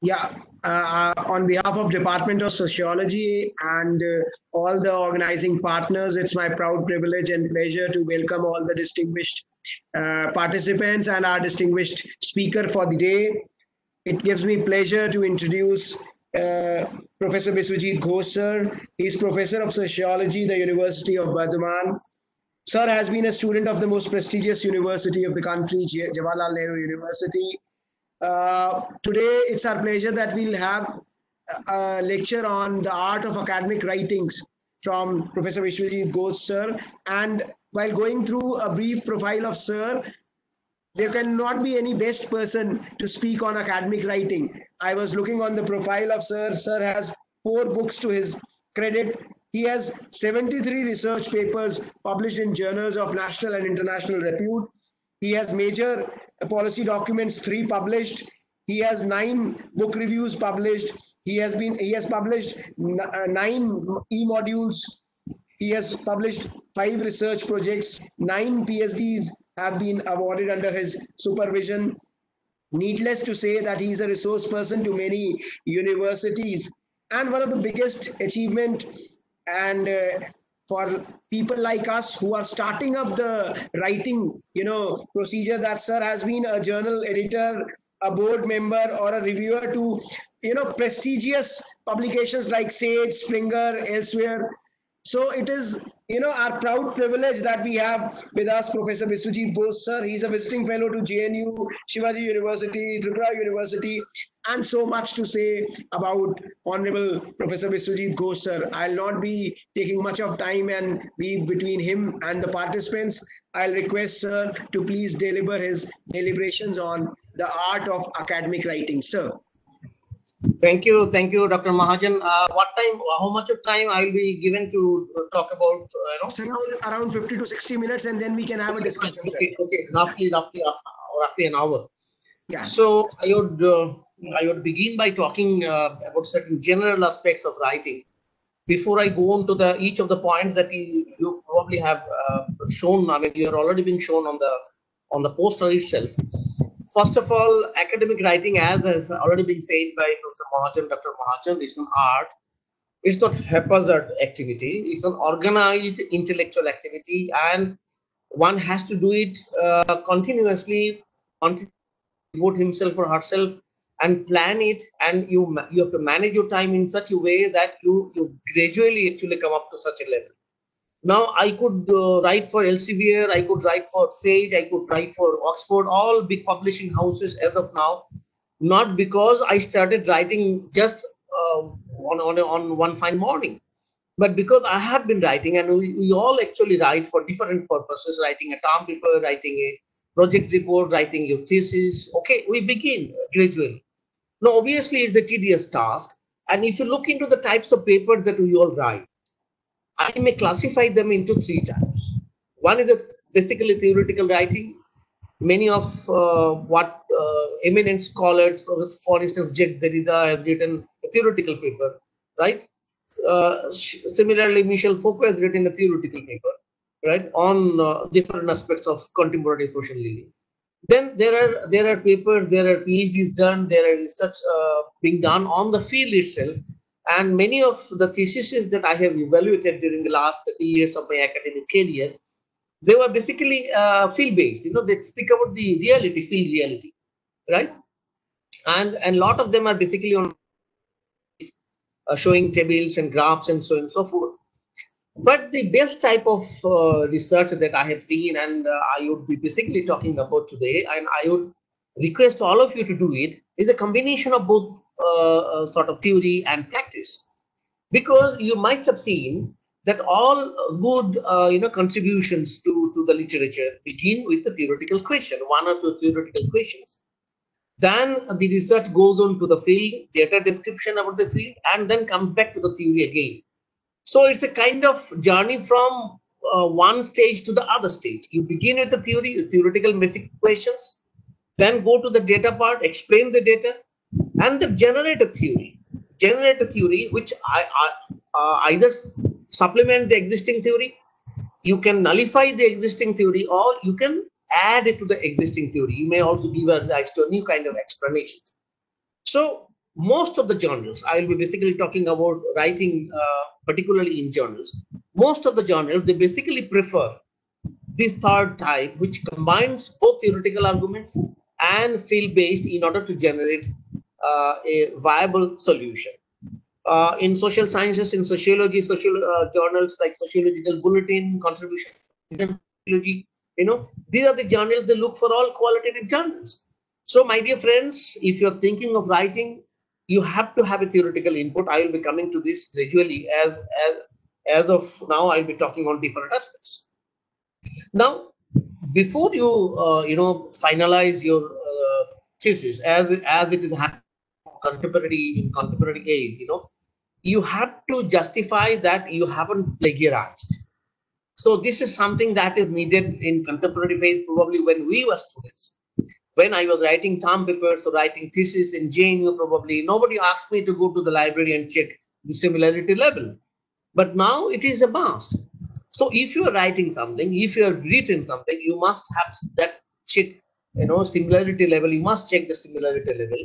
Yeah, on behalf of Department of Sociology and all the organizing partners, it's my proud privilege and pleasure to welcome all the distinguished participants and our distinguished speaker for the day. It gives me pleasure to introduce Professor Biswajit Ghosh, sir. He's Professor of Sociology, the University of Bardhaman. Sir has been a student of the most prestigious university of the country, Jawaharlal Nehru University. Today, it's our pleasure that we'll have a lecture on the art of academic writings from Professor Vishwajit Ghosh, sir. And while going through a brief profile of sir, there cannot be any best person to speak on academic writing. I was looking on the profile of sir. Sir has 4 books to his credit. He has 73 research papers published in journals of national and international repute. He has major policy documents, 3 published. He has 9 book reviews published. He has published 9 e-modules. He has published 5 research projects. 9 PhDs have been awarded under his supervision. Needless to say that he is a resource person to many universities. And one of the biggest achievement and for people like us who are starting up the writing, procedure, that sir has been a journal editor, a board member, or a reviewer to, prestigious publications like Sage, Springer, elsewhere. So it is, our proud privilege that we have with us Professor Biswajit Ghosh, sir. He's a visiting fellow to JNU, Shivaji University, Tripura University, and so much to say about Honorable Professor Biswajit Ghosh, sir. I'll not be taking much of time and leave between him and the participants. I'll request sir to please deliver his deliberations on the art of academic writing, sir. Thank you, Dr. Mahajan. What time? How much of time I'll be given to talk about? Around 50 to 60 minutes, and then we can have a discussion. Okay, roughly an hour. Yeah. So I would begin by talking about certain general aspects of writing before I go on to each of the points that you probably have shown. I mean, you are already being shown on the poster itself. First of all, academic writing, as has already been said by Professor Mahajan, Dr. Mahajan, it's an art. It's not haphazard activity. It's an organized intellectual activity, and one has to do it continuously, devote himself or herself, and plan it. And you have to manage your time in such a way that you gradually actually come up to such a level. Now, I could write for Elsevier, I could write for Sage, I could write for Oxford, all big publishing houses as of now, not because I started writing just on one fine morning, but because I have been writing, and we all actually write for different purposes, writing a term paper, writing a project report, writing your thesis. Okay, we begin gradually. Now, obviously, it's a tedious task. And if you look into the types of papers that we all write, I may classify them into 3 types. One is basically theoretical writing. Many of what eminent scholars, for instance, Jacques Derrida has written a theoretical paper, right? Similarly, Michel Foucault has written a theoretical paper, right, on different aspects of contemporary social living. Then there are papers, there are PhDs done, there are research being done on the field itself. And many of the theses that I have evaluated during the last 30 years of my academic career, they were basically field-based. They speak about the reality, field reality, right? And a lot of them are basically on showing tables and graphs and so on and so forth. But the best type of research that I have seen, and I would be basically talking about today, and I would request all of you to do it, is a combination of both sort of theory and practice. Because you might have seen that all good contributions to the literature begin with the theoretical question, 1 or 2 theoretical questions. Then the research goes on to the field, data description about the field, and then comes back to the theory again. So it's a kind of journey from one stage to the other stage. You begin with the theoretical basic questions, then go to the data part, explain the data, and then generate a theory. Which either supplement the existing theory, you can nullify the existing theory, or you can add it to the existing theory. You may also give rise to a new kind of explanations. So most of the journals, I will be basically talking about writing, particularly in journals. Most of the journals, they basically prefer this third type, which combines both theoretical arguments and field-based in order to generate a viable solution. In social sciences, in sociology, journals like Sociological Bulletin, Contribution to Sociology, these are the journals they look for, all qualitative journals. So, my dear friends, if you're thinking of writing, you have to have a theoretical input. I will be coming to this gradually. As of now, I'll be talking on different aspects. Now, before you finalize your thesis, as it is happening in contemporary age, you have to justify that you haven't plagiarized. So this is something that is needed in contemporary phase, probably when we were students. When I was writing term papers or writing thesis in JNU, probably nobody asked me to go to the library and check the similarity level. But now it is a must. So if you are writing something, if you have written something, you must have that check, similarity level. You must check the similarity level.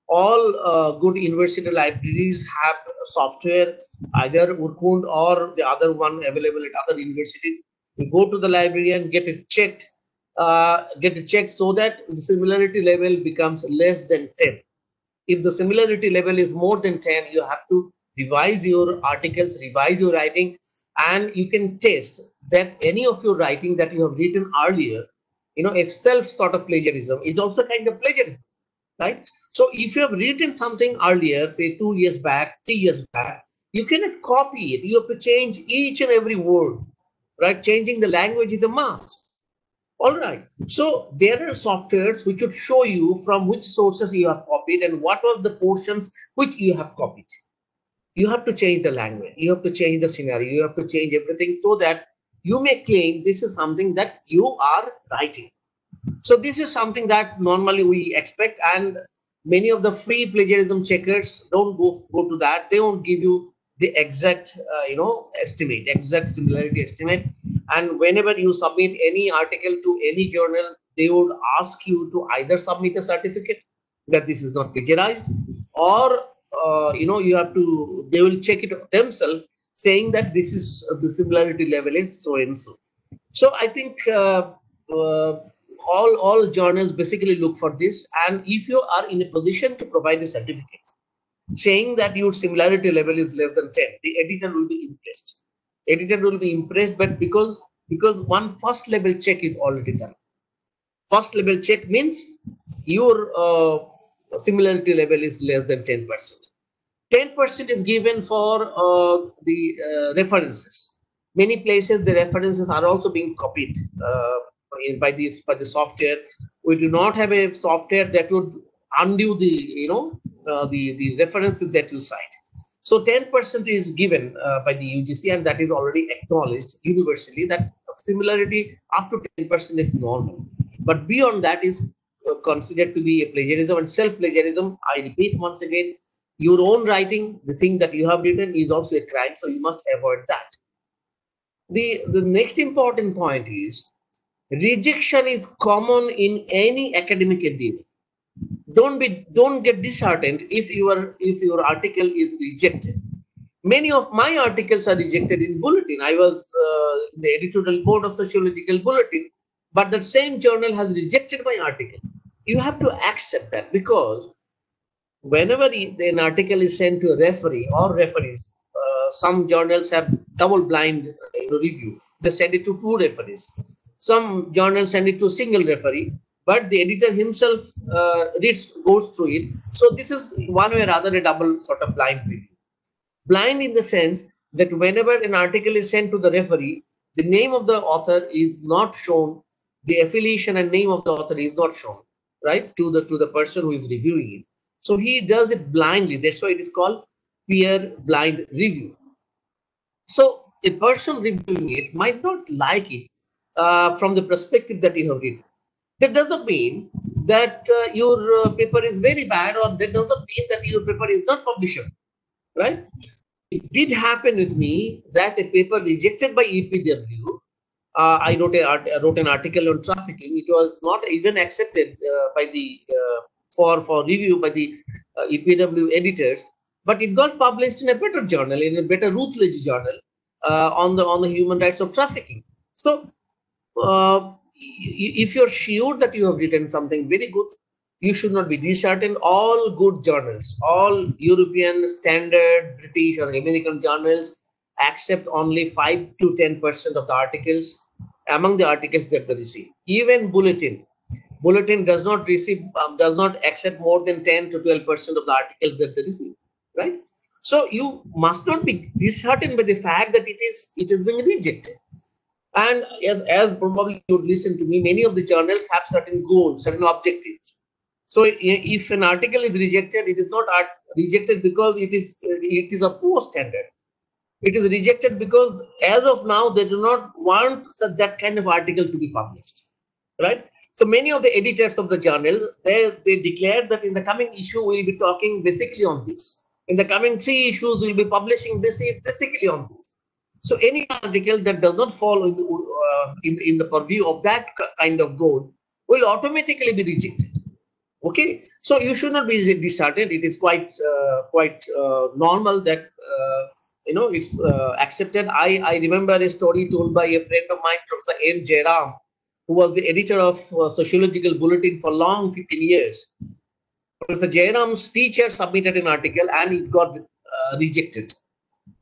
All good university libraries have software, either Urkund or the other one available at other universities. You go to the library and get it checked so that the similarity level becomes less than 10. If the similarity level is more than 10, you have to revise your articles, revise your writing, and you can test that any of your writing that you have written earlier, if self sort of plagiarism is also kind of plagiarism, right? So if you have written something earlier, say 2 years back, 3 years back, you cannot copy it. You have to change each and every word, right? Changing the language is a must. All right. So there are softwares which would show you from which sources you have copied and what was the portions which you have copied. You have to change the language. You have to change the scenario. You have to change everything so that you may claim this is something that you are writing. So this is something that normally we expect, and many of the free plagiarism checkers don't go to that. They won't give you the exact estimate, exact similarity estimate. And whenever you submit any article to any journal, they would ask you to either submit a certificate that this is not plagiarized, or you have to, they will check it themselves, saying that this is the similarity level is so and so. So I think all journals basically look for this, and if you are in a position to provide the certificate saying that your similarity level is less than 10, the editor will be impressed. Editor will be impressed, but because one first level check is already done. First level check means your similarity level is less than 10%. 10% is given for the references. Many places the references are also being copied by the software. We do not have a software that would undo the the references that you cite. So 10% is given by the UGC, and that is already acknowledged universally that similarity up to 10% is normal. But beyond that is considered to be a plagiarism and self-plagiarism. I repeat once again, your own writing, the thing that you have written, is also a crime, so you must avoid that. The next important point is rejection is common in any academic endeavor. Don't get disheartened if your article is rejected. Many of my articles are rejected in Bulletin. I was in the editorial board of Sociological Bulletin, but the same journal has rejected my article. You have to accept that, because whenever an article is sent to a referee or referees, some journals have double blind review. They send it to 2 referees. Some journals send it to a single referee, but the editor himself goes through it. So this is one way or other a double sort of blind review. Blind in the sense that whenever an article is sent to the referee, the name of the author is not shown, the affiliation and name of the author is not shown, right, to the person who is reviewing it. So he does it blindly. That's why it is called peer blind review. So a person reviewing it might not like it from the perspective that you have written. That doesn't mean that your paper is very bad, or that doesn't mean that your paper is not publishable, right? It did happen with me that a paper rejected by EPW. I wrote an article on trafficking. It was not even accepted by the for review by the EPW editors, but it got published in a better journal, in a better Routledge journal, on the human rights of trafficking. So if you're sure that you have written something very good, you should not be disheartened. All good journals, all European, standard, British or American journals accept only 5 to 10% of the articles among the articles that they receive. Even Bulletin does not receive, does not accept more than 10 to 12% of the articles that they receive, right? So you must not be disheartened by the fact that it is being rejected. And as probably you would listen to me, many of the journals have certain goals, certain objectives. So if an article is rejected, it is not rejected because it is a poor standard. It is rejected because as of now they do not want that kind of article to be published, right? So many of the editors of the journal, they declared that in the coming issue we'll be talking basically on this. In the coming 3 issues we'll be publishing basically on this. So any article that does not fall in the purview of that kind of goal will automatically be rejected. Okay, so you should not be disheartened. It is quite normal that it's accepted. I remember a story told by a friend of mine, Professor M. Jairam, who was the editor of Sociological Bulletin for long 15 years. Professor Jairam's teacher submitted an article and it got rejected.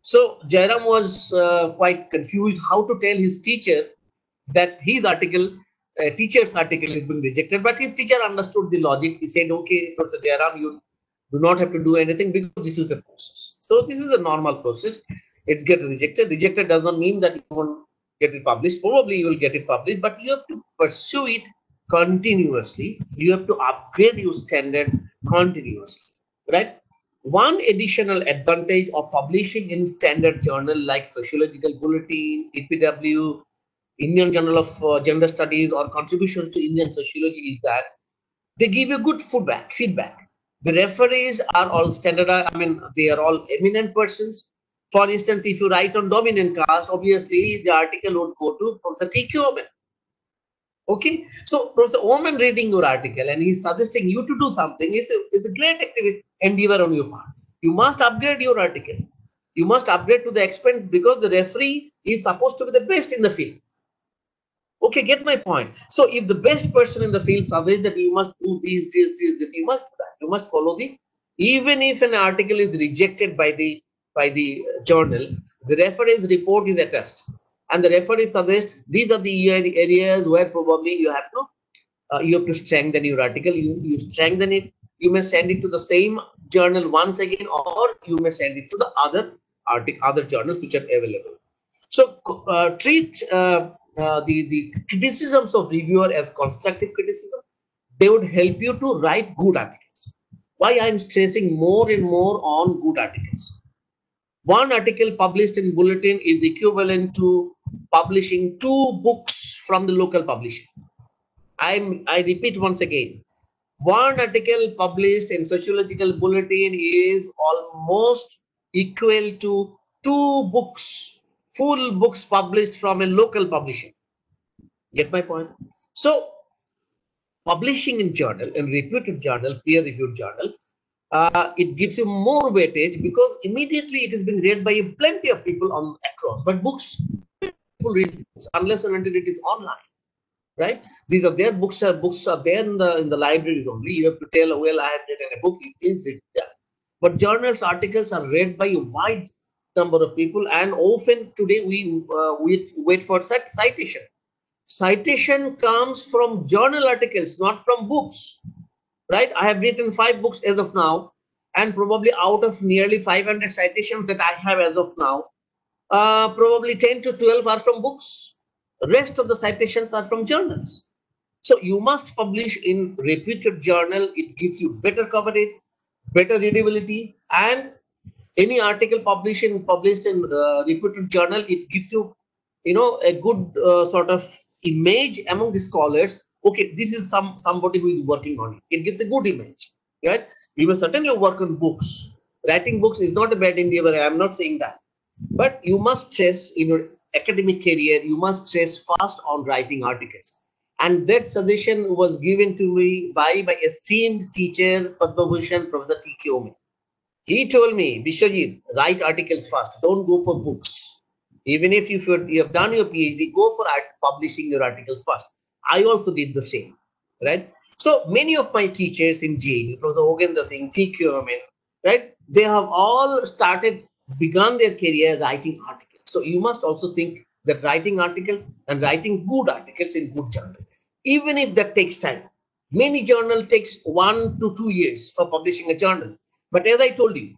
So Jairam was quite confused how to tell his teacher that his article, teacher's article, has been rejected. But his teacher understood the logic. He said, "Okay, Professor Jairam, you do not have to do anything because this is the process." So this is a normal process. It's get rejected. Rejected does not mean that you won't get it published. Probably you will get it published, but you have to pursue it continuously. You have to upgrade your standard continuously, right? One additional advantage of publishing in standard journal like Sociological Bulletin, EPW, Indian Journal of Gender Studies, or Contributions to Indian Sociology is that they give you good feedback. The referees are all standardized. I mean, they are all eminent persons. For instance, if you write on dominant caste, obviously the article would go to Professor T.Q. Oman. Okay, so Professor Oman reading your article and he's suggesting you to do something is a great activity endeavor on your part. You must upgrade your article. You must upgrade to the extent because the referee is supposed to be the best in the field. Okay, get my point. So if the best person in the field suggests that you must do this, you must do that. You must follow even if an article is rejected by the journal, the referee's report is attached. And the referee suggests these are the areas where probably you have to strengthen your article. You strengthen it. You may send it to the same journal once again, or you may send it to the other journals which are available. So treat the criticisms of reviewer as constructive criticism. They would help you to write good articles. Why I'm stressing more and more on good articles. One article published in Bulletin is equivalent to publishing 2 books from the local publisher. I repeat once again. One article published in Sociological Bulletin is almost equal to 2 books, full books published from a local publisher. Get my point? So, publishing in journal, in reputed journal, peer-reviewed journal, it gives you more weightage because immediately it is being read by plenty of people across. But books, people read books unless and until it is online, right? These are their books. Books are there in the libraries only. You have to tell, "Oh, well, I have written a book." It is written there. But journals, articles are read by a wide number of people, and often today we wait for citation. Citation comes from journal articles, not from books. Right, I have written 5 books as of now, and probably out of nearly 500 citations that I have as of now, probably 10 to 12 are from books. The rest of the citations are from journals. So you must publish in reputed journal. It gives you better coverage, better readability, and any article published in reputed journal, it gives you, a good sort of image among the scholars. Okay, this is somebody who is working on it. It gives a good image, right? You will certainly work on books. Writing books is not a bad endeavor. I am not saying that, but you must stress in your academic career. You must stress fast on writing articles. And that suggestion was given to me by my esteemed teacher, Padma-Bhushan, Professor T.K. Ome. He told me, Biswajit, write articles first. Don't go for books. Even if you have done your PhD, go for publishing your articles first. I also did the same, right? So many of my teachers in JNU, Professor Hogendra Singh, T.K. Ome, right? They have all begun their career writing articles. So you must also think that writing articles and writing good articles in good journal, even if that takes time. Many journal takes 1 to 2 years for publishing a journal. But as I told you,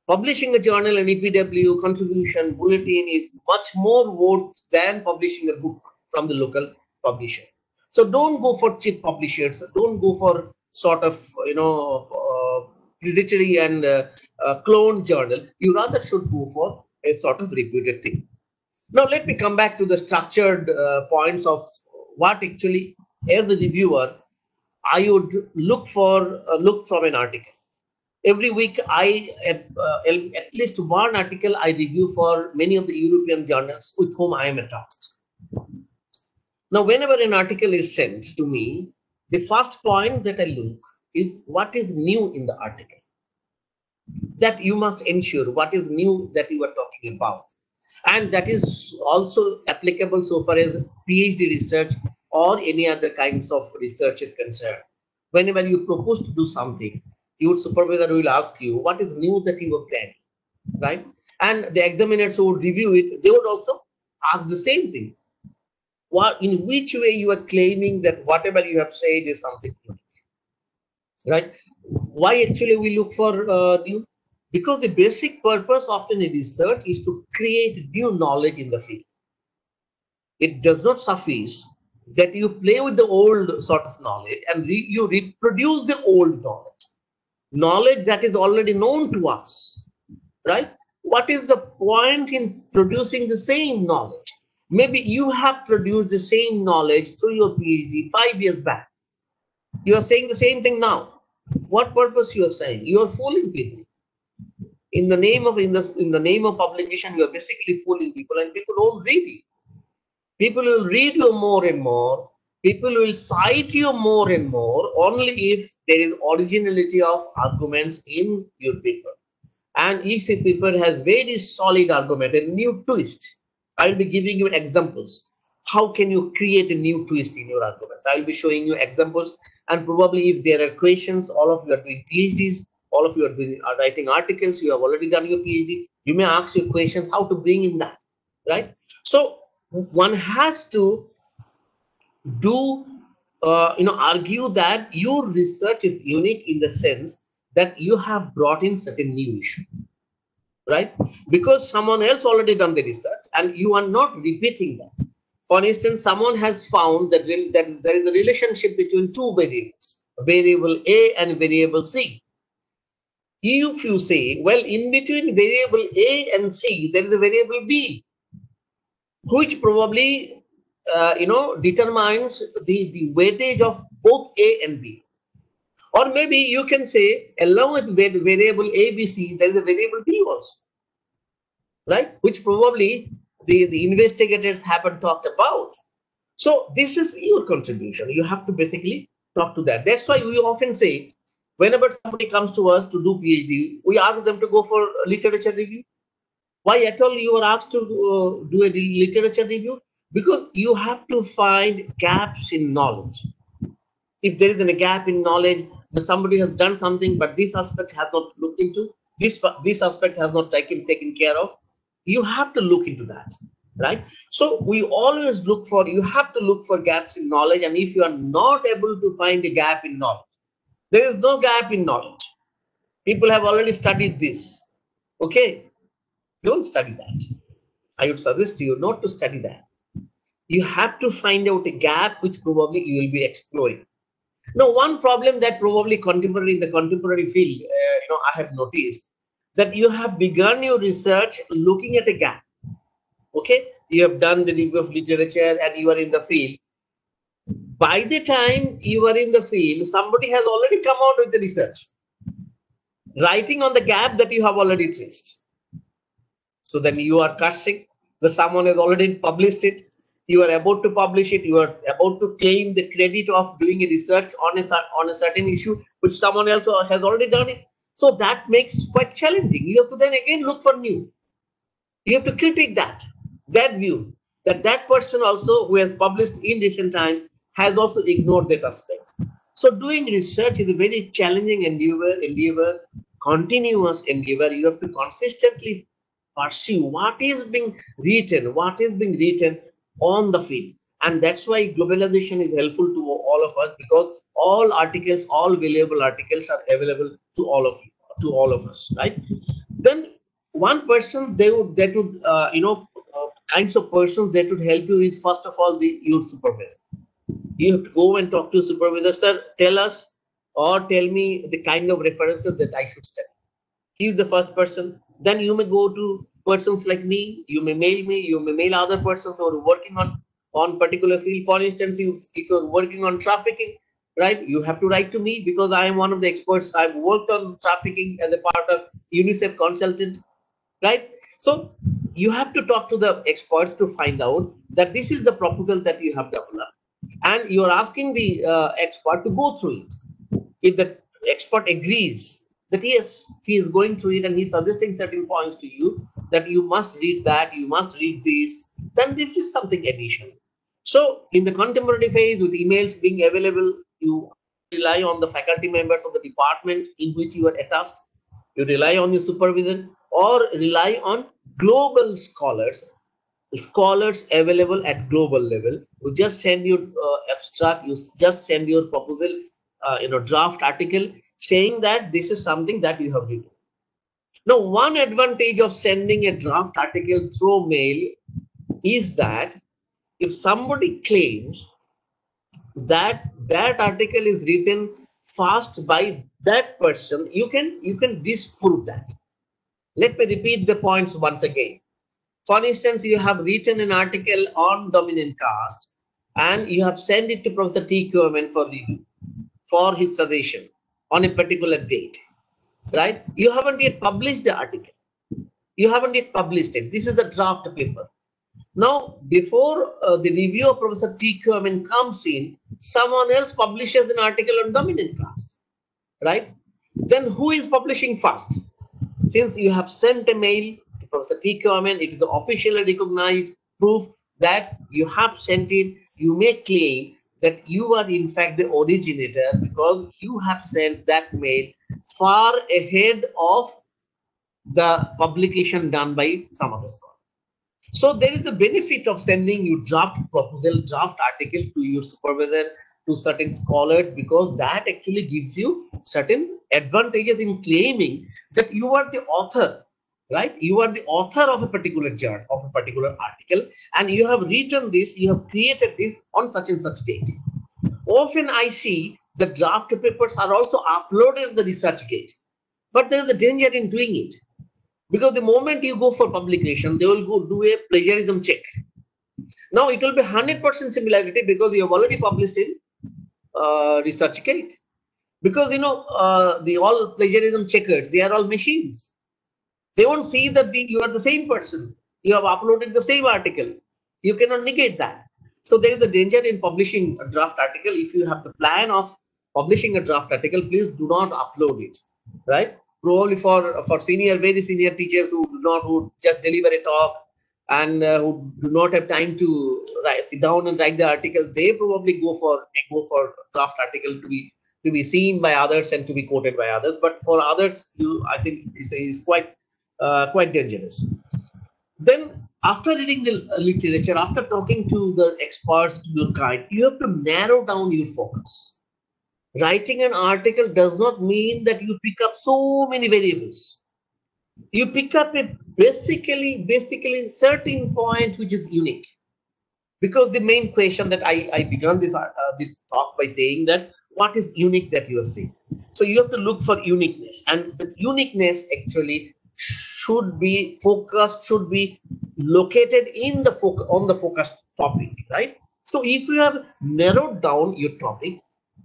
publishing a journal and EPW contribution bulletin is much more worth than publishing a book from the local publisher. So don't go for cheap publishers. Don't go for sort of predatory and clone journal. You rather should go for a sort of reputed thing. Now let me come back to the structured points of what actually, as a reviewer, I would look from an article. Every week, at least one article I review for many of the European journals with whom I am attached. Now, whenever an article is sent to me, the first point that I look is what is new in the article. That you must ensure what is new that you are talking about. And that is also applicable so far as PhD research or any other kinds of research is concerned. Whenever you propose to do something, your supervisor will ask you what is new that you are planning, right? And the examiners who would review it, they would also ask the same thing. In which way you are claiming that whatever you have said is something new, right? Why actually we look for new? Because the basic purpose of any research is to create new knowledge in the field. It does not suffice that you play with the old sort of knowledge and you reproduce the old knowledge that is already known to us, right? What is the point in producing the same knowledge? Maybe you have produced the same knowledge through your PhD 5 years back. You are saying the same thing now. What purpose you are saying? You are fooling people. In the name of publication, you are basically fooling people, and people won't read you. People will read you more and more. People will cite you more and more only if there is originality of arguments in your paper. And if a paper has very solid argument, a new twist, I will be giving you examples. How can you create a new twist in your arguments? I will be showing you examples, and probably if there are questions, all of you are doing PhDs, all of you are writing articles, you have already done your PhD, you may ask your questions how to bring in that, right? So one has to do argue that your research is unique in the sense that you have brought in certain new issue, right? Because someone else already done the research and you are not repeating that. For instance, someone has found that there is a relationship between two variables, variable A and variable C. If you say, well, in between variable A and C, there is a variable B, which probably determines the weightage of both A and B. Or maybe you can say, along with variable A, B, C, there is a variable B also, right? Which probably the investigators haven't talked about. So this is your contribution. You have to basically talk to that. That's why we often say, whenever somebody comes to us to do PhD, we ask them to go for literature review. Why at all you are asked to do a literature review? Because you have to find gaps in knowledge. If there is a gap in knowledge, somebody has done something, but this aspect has not looked into, this aspect has not taken care of, you have to look into that, right? So we always you have to look for gaps in knowledge, and if you are not able to find a gap in knowledge, there is no gap in knowledge. People have already studied this, okay? Don't study that. I would suggest you not to study that. You have to find out a gap which probably you will be exploring. Now, one problem that probably in the contemporary field, I have noticed that you have begun your research looking at a gap. Okay, you have done the review of literature and you are in the field. By the time you are in the field, somebody has already come out with the research, writing on the gap that you have already traced. So then you are cursing that someone has already published it. you are about to publish it, you are about to claim the credit of doing a research on a certain issue which someone else has already done it. So that makes quite challenging. You have to then again look for new. You have to critique that view, that person also who has published in recent time has also ignored that aspect. So doing research is a very challenging endeavor, continuous endeavor. You have to consistently pursue what is being written on the field. And that's why globalization is helpful to all of us, because all articles, all valuable articles are available to all of you, to all of us, right? Then one person kinds of persons that would help you is, first of all, your supervisor. You have to go and talk to your supervisor. Sir, tell us or tell me the kind of references that I should study. He is the first person. Then you may go to persons like me. You may mail me. You may mail other persons who are working on particular field. For instance, if you're working on trafficking, right, you have to write to me, because I am one of the experts. I've worked on trafficking as a part of UNICEF consultant, right? So you have to talk to the experts to find out that this is the proposal that you have developed, and you're asking the expert to go through it. If the expert agrees that yes, he is going through it and he's suggesting certain points to you that you must read that, you must read this, then this is something additional. So in the contemporary phase, with emails being available, you rely on the faculty members of the department in which you are attached. You rely on your supervisor, or rely on global scholars available at global level. You just send your abstract, you just send your proposal, draft article, saying that this is something that you have written. Now, one advantage of sending a draft article through mail is that if somebody claims that that article is written fast by that person, you can disprove that. Let me repeat the points once again. For instance, you have written an article on dominant caste and you have sent it to Professor T. Kerman for review, for his suggestion on a particular date, right? You haven't yet published the article. You haven't yet published it. This is the draft paper. Now, before the review of Professor T. Kerman comes in, someone else publishes an article on dominant caste, right? Then who is publishing first? Since you have sent a mail to Professor T. Kerman, it is officially recognized proof that you have sent it. You may claim that you are in fact the originator, because you have sent that mail far ahead of the publication done by some other scholar. So there is the benefit of sending you draft proposal, draft article to your supervisor, to certain scholars, because that actually gives you certain advantages in claiming that you are the author, right? You are the author of a particular journal, of a particular article, and you have written this, you have created this on such and such date. Often I see the draft papers are also uploaded in the ResearchGate, but there is a danger in doing it, because the moment you go for publication, they will go do a plagiarism check. Now it will be 100% similarity, because you have already published in ResearchGate. Because the all plagiarism checkers, they are all machines. They won't see that you are the same person. You have uploaded the same article. You cannot negate that. So there is a danger in publishing a draft article. If you have the plan of publishing a draft article, please do not upload it, right? Probably for very senior teachers who just deliver a talk and who do not have time to sit down and write the article, they probably go for draft article to be seen by others and to be quoted by others. But for others, I think it's quite dangerous. Then after reading the literature, after talking to the experts, to your guide, you have to narrow down your focus. Writing an article does not mean that you pick up so many variables. You pick up a basically certain point which is unique. Because the main question that I began this talk by saying that what is unique that you are seeing. So you have to look for uniqueness, and the uniqueness actually should be focused, should be located in the on the focused topic, right? So if you have narrowed down your topic,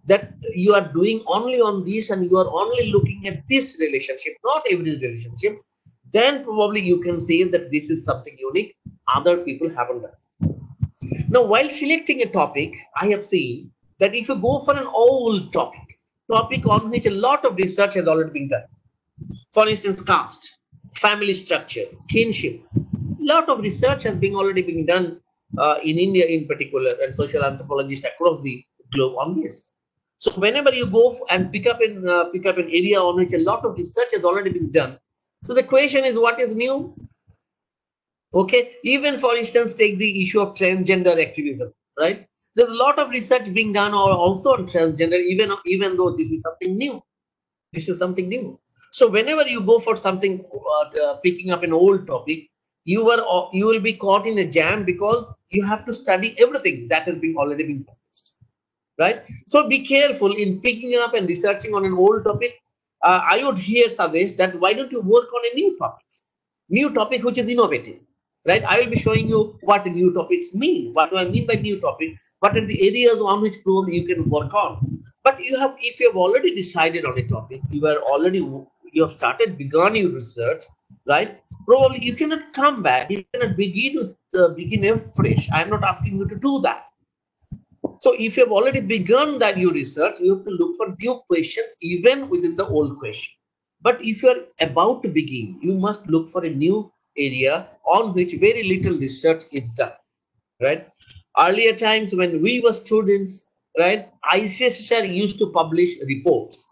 that you are doing only on this and you are only looking at this relationship, not every relationship, then probably you can say that this is something unique other people haven't done. Now, while selecting a topic, I have seen that if you go for an old topic on which a lot of research has already been done, for instance, caste, family structure, kinship, a lot of research has been already been done in India in particular, and social anthropologists across the globe on this. So whenever you go and pick up an area on which a lot of research has already been done, so the question is, what is new? Okay, even for instance, take the issue of transgender activism, right? There's a lot of research being done also on transgender, even though this is something new. This is something new. So whenever you go for something, picking up an old topic, you will be caught in a jam because you have to study everything that has been already been published, right? So be careful in picking up and researching on an old topic. I would here suggest that why don't you work on a new topic which is innovative, right? I will be showing you what new topics mean. What do I mean by new topic? What are the areas on which probably you can work on? But if you have already decided on a topic, you have begun your research, right? Probably you cannot come back. You cannot begin afresh. I am not asking you to do that. So if you have already begun that your research, you have to look for new questions even within the old question. But if you are about to begin, you must look for a new area on which very little research is done, right? Earlier times when we were students, right, ICSSR used to publish reports,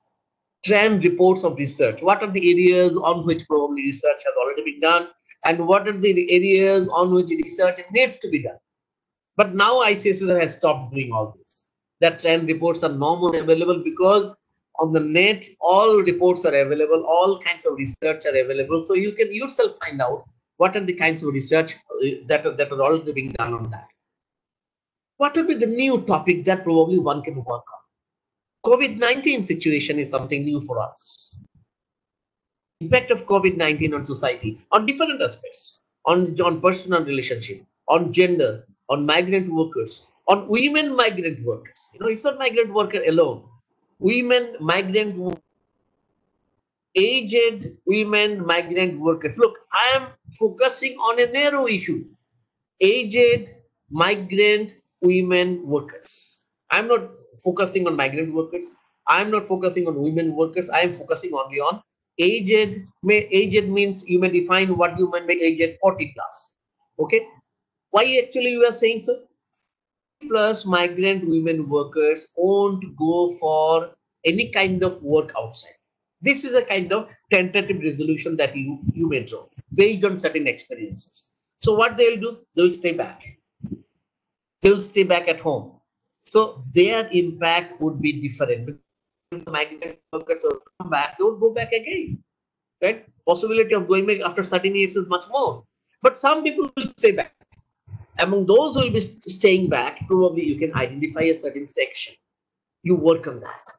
trend reports of research. What are the areas on which probably research has already been done, and what are the areas on which research needs to be done? But now ICSSR has stopped doing all this. That trend reports are no more available because on the net, all reports are available, all kinds of research are available. So you can yourself find out what are the kinds of research that are already being done on that. What will be the new topic that probably one can work on? COVID-19 situation is something new for us. Impact of COVID-19 on society, on different aspects, on personal relationship, on gender, on migrant workers, on women migrant workers. It's not migrant worker alone. Women migrant, aged women migrant workers. Look, I am focusing on a narrow issue. Aged migrant women workers. I'm not focusing on migrant workers. I'm not focusing on women workers. I am focusing only on aged. Aged means you may define what you mean by aged 40 plus. Okay. Why actually you are saying so? Plus migrant women workers won't go for any kind of work outside. This is a kind of tentative resolution that you may draw based on certain experiences. So what they'll do, they'll stay back. They'll stay back at home. So their impact would be different. If the migrant workers will come back, they would go back again. Right? Possibility of going back after certain years is much more. But some people will stay back. Among those who will be staying back, probably you can identify a certain section. You work on that.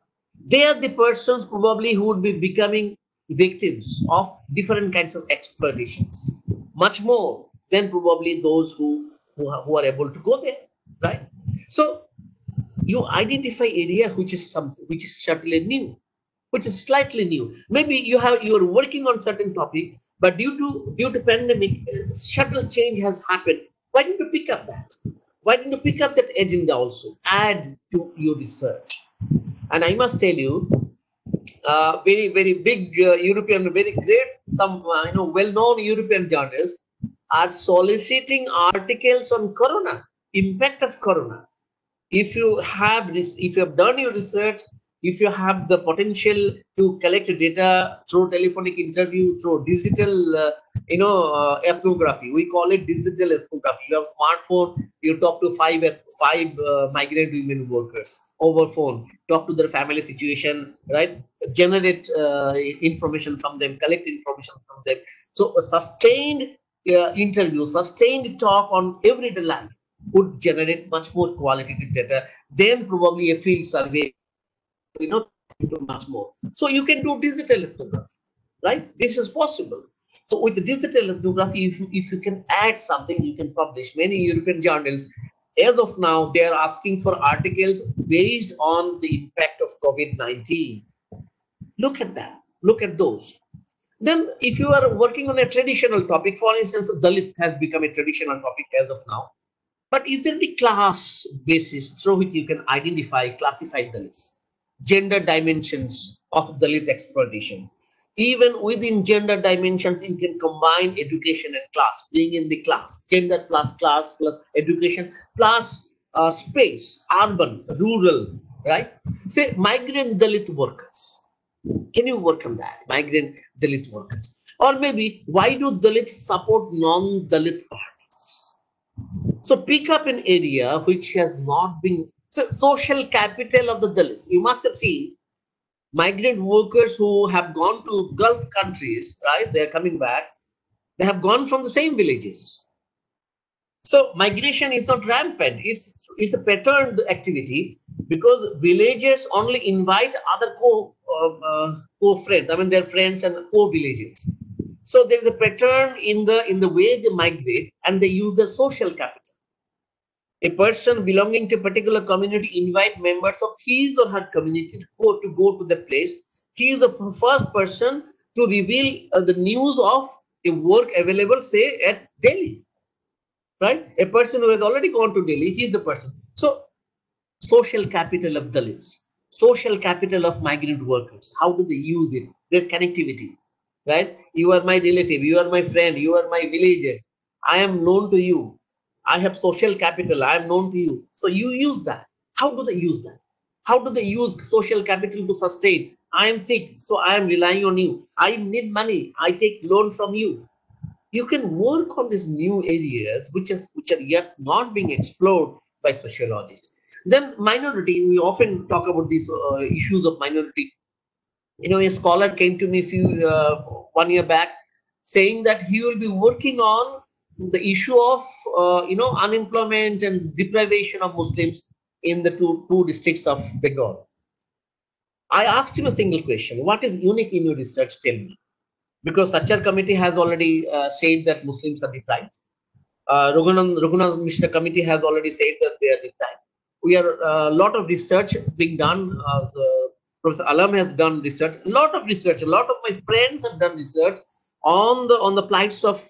They are the persons probably who would be becoming victims of different kinds of exploitations, much more than probably those who are able to go there, right? So you identify area which is certainly new, which is slightly new. Maybe you are working on certain topic, but due to pandemic, subtle change has happened. Why don't you pick up that? Why don't you pick up that agenda also? Add to your research. And I must tell you, very, very big European, very great, some well-known European journals are soliciting articles on corona, impact of corona. If you have done your research, if you have the potential to collect data through telephonic interview, through digital, ethnography, we call it digital ethnography. You have smartphone, you talk to five migrant women workers over phone, talk to their family situation, right? Generate information from them, collect information from them. So a sustained interview, sustained talk on everyday life would generate much more qualitative data than probably a field survey, much more. So you can do digital ethnography, right? This is possible. So with the digital ethnography, if you can add something, you can publish. Many European journals, as of now, they are asking for articles based on the impact of COVID-19. Look at that. Look at those. Then if you are working on a traditional topic, for instance, Dalit has become a traditional topic as of now. But is there any class basis through which you can identify, classify Dalits? Gender dimensions of Dalit exploitation. Even within gender dimensions, you can combine education and class, being in the class, gender plus class plus education plus space, urban, rural, right? Say migrant Dalit workers. Can you work on that? Migrant Dalit workers. Or maybe why do Dalits support non-Dalit parties? So pick up an area which has not been social capital of the Dalits. You must have seen migrant workers who have gone to Gulf countries, right? They're coming back. They have gone from the same villages. So migration is not rampant. It's a patterned activity because villagers only invite other co-friends. I mean, their friends and co-villagers. So there is a pattern in the way they migrate, and they use the social capital. A person belonging to a particular community invite members of his or her community to go to that place. He is the first person to reveal the news of a work available, say, at Delhi. Right? A person who has already gone to Delhi, he is the person. So, social capital of Dalits, social capital of migrant workers. How do they use it? Their connectivity. Right? You are my relative, you are my friend, you are my villagers. I am known to you. I have social capital, I am known to you. So you use that. How do they use that? How do they use social capital to sustain? I am sick, so I am relying on you. I need money, I take loan from you. You can work on these new areas which are yet not being explored by sociologists. Then minority, we often talk about these issues of minority. You know, a scholar came to me 1 year back saying that he will be working on the issue of unemployment and deprivation of Muslims in the two districts of Bengal. I asked him a single question: what is unique in your research? Tell me. Because Sachar committee has already said that Muslims are deprived. Raghunath Mishra committee has already said that they are deprived. We are a lot of research being done. Professor Alam has done research. A lot of research. A lot of my friends have done research on the plights of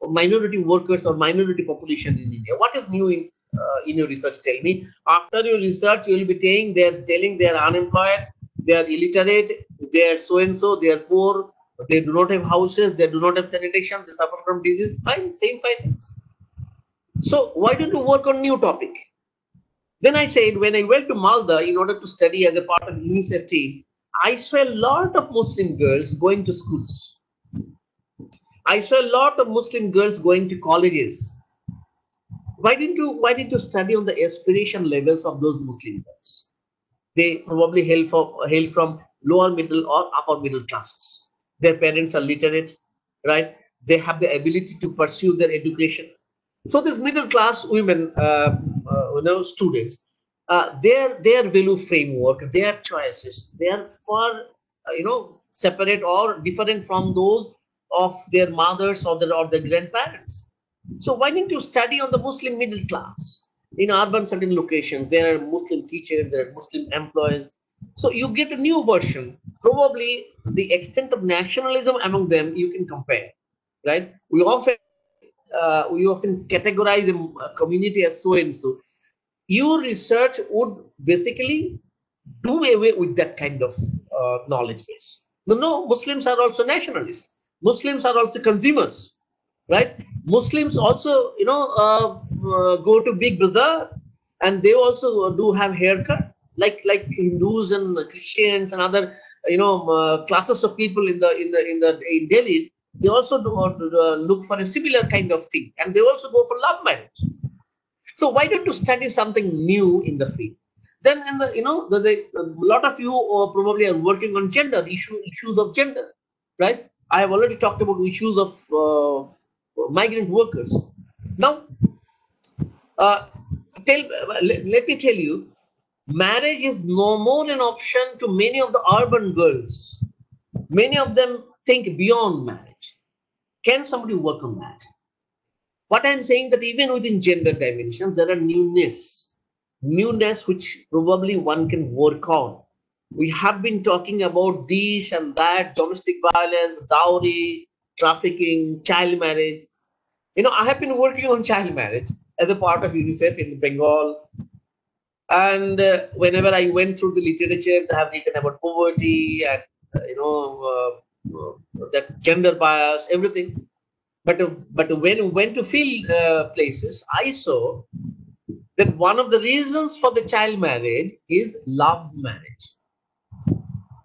minority workers or minority population in India. What is new in your research? Tell me. After your research, you will be telling they are unemployed, they are illiterate, they are so and so, they are poor. They do not have houses, they do not have sanitation, they suffer from disease. Fine, same findings. So why don't you work on new topic? Then I said, when I went to Malda in order to study as a part of UNICEF team, I saw a lot of Muslim girls going to schools. I saw a lot of Muslim girls going to colleges. Why didn't you study on the aspiration levels of those Muslim girls? They probably hail from lower middle or upper middle classes. Their parents are literate, right? They have the ability to pursue their education. So these middle class women, students, their value framework, their choices, they are far, separate or different from those of their mothers or their grandparents. So why didn't you study on the Muslim middle class? In urban certain locations, there are Muslim teachers, there are Muslim employees. So you get a new version. Probably the extent of nationalism among them you can compare, right? We often categorize a community as so and so. Your research would basically do away with that kind of knowledge base. No, Muslims are also nationalists. Muslims are also consumers, right? Muslims also, go to big bazaar, and they also do have haircut, like Hindus and Christians and other, classes of people in Delhi. They also do look for a similar kind of thing, and they also go for love marriage. So why don't you study something new in the field? Then in a lot of you probably are working on gender issues of gender, right? I have already talked about issues of migrant workers. Now, let me tell you, marriage is no more an option to many of the urban girls. Many of them think beyond marriage. Can somebody work on that? What I'm saying that even within gender dimensions, there are newness which probably one can work on. We have been talking about this and that, domestic violence, dowry, trafficking, child marriage. I have been working on child marriage as a part of UNICEF in Bengal. And whenever I went through the literature, they have written about poverty and that gender bias, everything. But when we went to field places, I saw that one of the reasons for the child marriage is love marriage.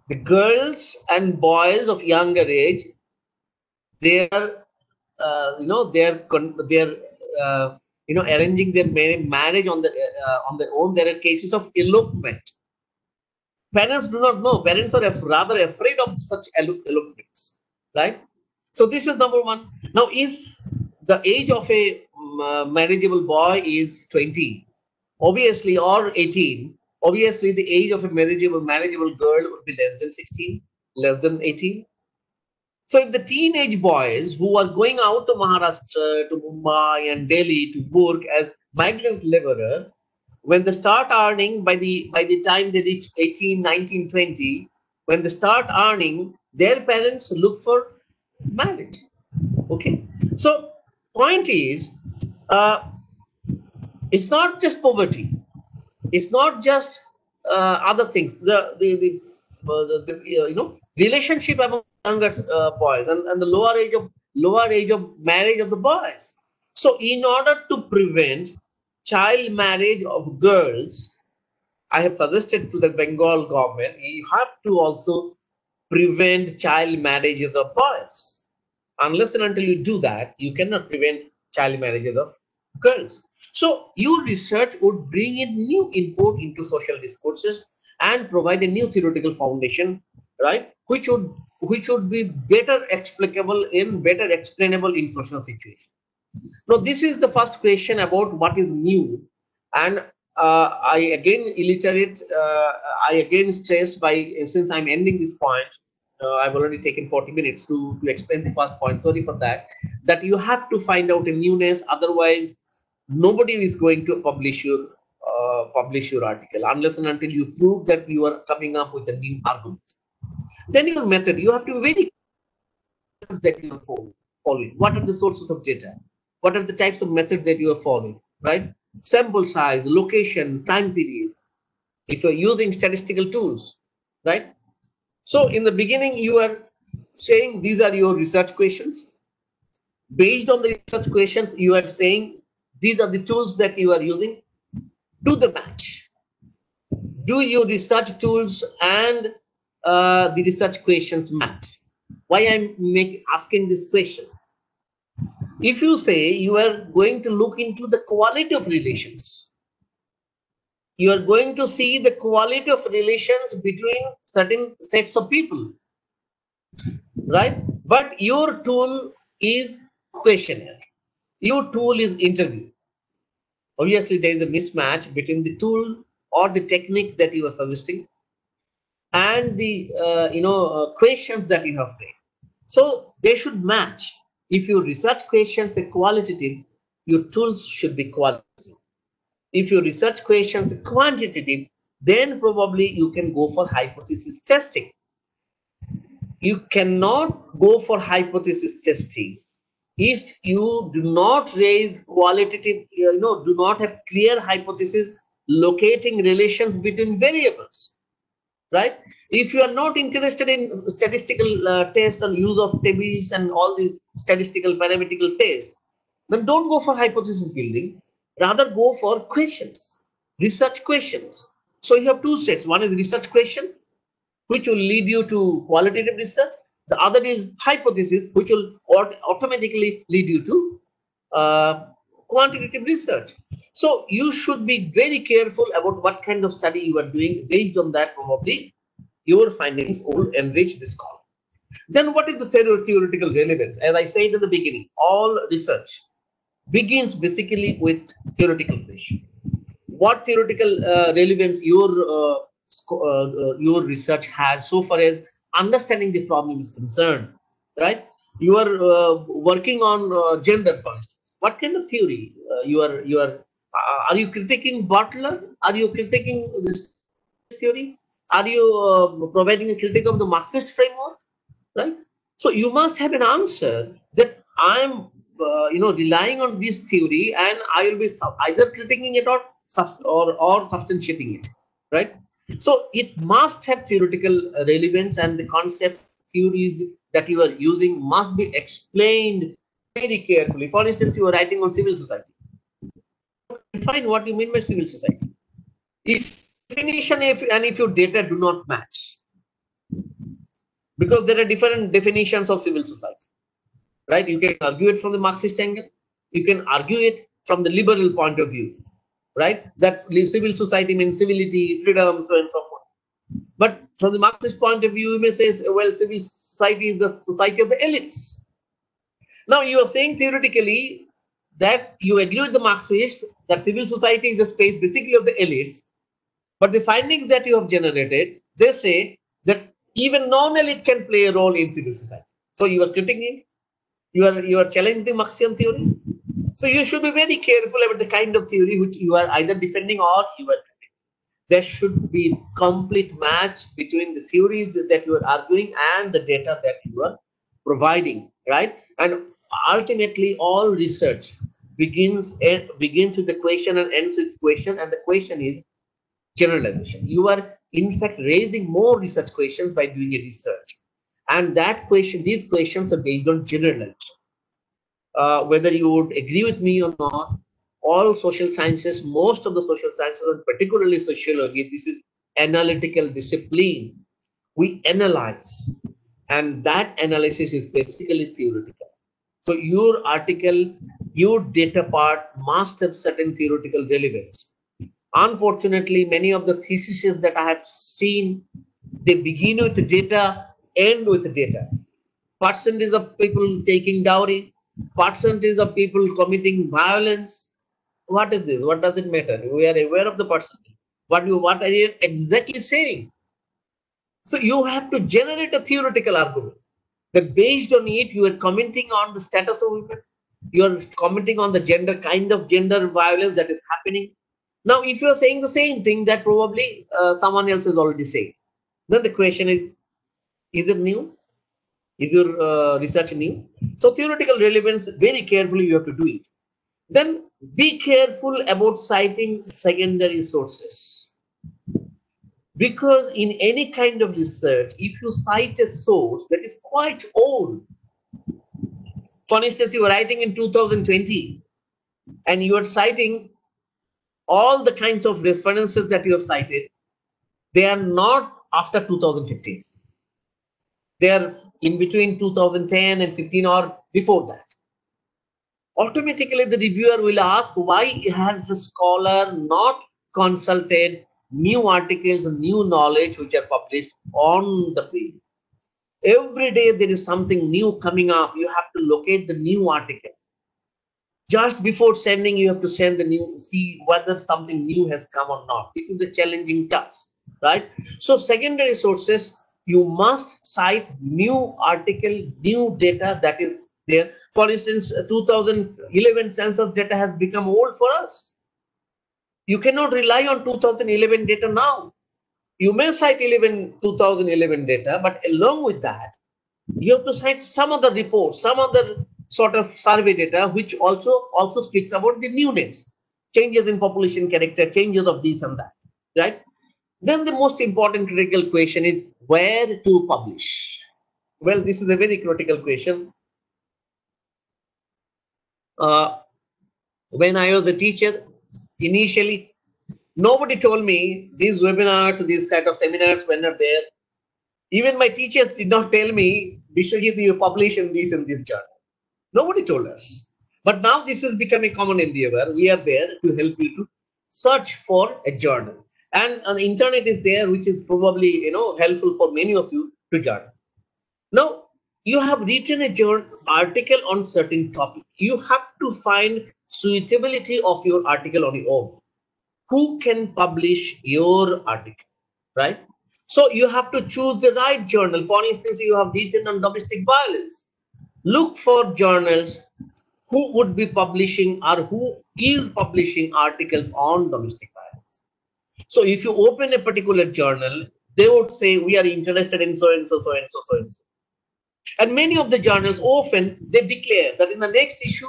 The girls and boys of younger age, they are arranging their marriage on their own. There are cases of elopement. Parents do not know. Parents are rather afraid of such elopements, right? So this is number one. Now, if the age of a marriageable boy is 20, obviously, or 18, obviously the age of a marriageable girl would be less than 16, less than 18. So if the teenage boys who are going out to Maharashtra, to Mumbai and Delhi to work as migrant laborer, when they start earning, by the time they reach 18, 19, 20, when they start earning, their parents look for marriage. Okay. So point is, it's not just poverty. It's not just other things. The relationship among younger boys and the lower age of marriage of the boys. So in order to prevent child marriage of girls, I have suggested to the Bengal government, you have to also prevent child marriages of boys. Unless and until you do that, you cannot prevent child marriages of girls. So your research would bring in new input into social discourses and provide a new theoretical foundation, right? Which would be better explainable in social situations. Now, this is the first question about what is new, and I again illustrate. I again stress by, since I'm ending this point, I've already taken 40 minutes to explain the first point. Sorry for that. That you have to find out a newness, otherwise nobody is going to publish your article unless and until you prove that you are coming up with a new argument. Then your method, you have to be very that you are following. What are the sources of data? What are the types of methods that you are following, right? Sample size, location, time period. If you're using statistical tools, right? So in the beginning, you are saying these are your research questions. Based on the research questions, you are saying these are the tools that you are using. Do the match. Do your research tools and the research questions match? Why I'm asking this question? If you say you are going to look into the quality of relations, you are going to see the quality of relations between certain sets of people, right? But your tool is questionnaire. Your tool is interview. Obviously, there is a mismatch between the tool or the technique that you are suggesting and the questions that you have framed. So they should match. If your research questions are qualitative, your tools should be qualitative. If your research questions are quantitative, then probably you can go for hypothesis testing. You cannot go for hypothesis testing if you do not raise qualitative, do not have clear hypothesis locating relations between variables. Right? If you are not interested in statistical tests and use of tables and all these statistical parametrical tests, then don't go for hypothesis building. Rather go for questions, research questions. So you have two sets. One is research question, which will lead you to qualitative research. The other is hypothesis, which will automatically lead you to quantitative research. So you should be very careful about what kind of study you are doing. Based on that, probably your findings will enrich this column. Then what is the theoretical relevance? As I said in the beginning, all research begins basically with theoretical question. What theoretical relevance your research has so far as understanding the problem is concerned, right? You are working on gender, for instance. What kind of theory are you critiquing Butler? Are you critiquing this theory? Are you providing a critique of the Marxist framework? Right? So you must have an answer that I'm relying on this theory, and I will be either critiquing it or substantiating it, right? So it must have theoretical relevance, and the concepts, theories that you are using must be explained very carefully. For instance, you are writing on civil society. Define what you mean by civil society. If definition, if your data do not match, because there are different definitions of civil society, right? You can argue it from the Marxist angle, you can argue it from the liberal point of view, right? That civil society means civility, freedom, so on and so forth. But from the Marxist point of view, you may say, well, civil society is the society of the elites. Now you are saying theoretically that you agree with the Marxist that civil society is a space basically of the elites, but the findings that you have generated, they say that even non-elite can play a role in civil society. So you are critiquing, you are challenging the Marxian theory. So you should be very careful about the kind of theory which you are either defending or you are critiquing. There should be complete match between the theories that you are arguing and the data that you are providing, right? And ultimately, all research begins with the question and ends with question, and the question is generalization. You are in fact raising more research questions by doing a research, and these questions are based on generalization. Whether you would agree with me or not, all social sciences, most of the social sciences, and particularly sociology, this is analytical discipline. We analyze, and that analysis is basically theoretical. So your article, your data part must have certain theoretical relevance. Unfortunately, many of the theses that I have seen, they begin with the data, end with the data. Percentage of people taking dowry, percentage of people committing violence. What is this? What does it matter? We are aware of the percentage. What are you exactly saying? So you have to generate a theoretical argument that based on it, you are commenting on the status of women, you are commenting on the kind of gender violence that is happening. Now, if you are saying the same thing that probably someone else has already said, then the question is it new? Is your research new? So theoretical relevance, very carefully you have to do it. Then be careful about citing secondary sources. Because in any kind of research, if you cite a source that is quite old, for instance, you are writing in 2020 and you are citing all the kinds of references that you have cited, they are not after 2015. They are in between 2010 and 15 or before that. Automatically, the reviewer will ask, why has the scholar not consulted new articles and new knowledge which are published on the field? Every day there is something new coming up. You have to locate the new article. Just before sending, you have to send the new, see whether something new has come or not. This is the challenging task, right? So secondary sources, you must cite new article, new data that is there. For instance, 2011 census data has become old for us. You cannot rely on 2011 data now. You may cite 2011 data, but along with that, you have to cite some other report, some other sort of survey data, which also speaks about the newness, changes in population character, changes of this and that, right? Then the most important critical question is where to publish. Well, this is a very critical question. When I was a teacher, initially, nobody told me these webinars, these set of seminars were not there. Even my teachers did not tell me, Biswajit, you publish in this journal. Nobody told us. But now this has become a common endeavor. We are there to help you to search for a journal. And the internet is there, which is probably helpful for many of you to journal. Now, you have written a journal article on certain topic. You have to find suitability of your article on your own. Who can publish your article, right? So you have to choose the right journal. For instance, you have written on domestic violence. Look for journals who would be publishing or who is publishing articles on domestic violence. So if you open a particular journal, they would say, we are interested in so and so, so and so, so and so. And many of the journals often they declare that in the next issue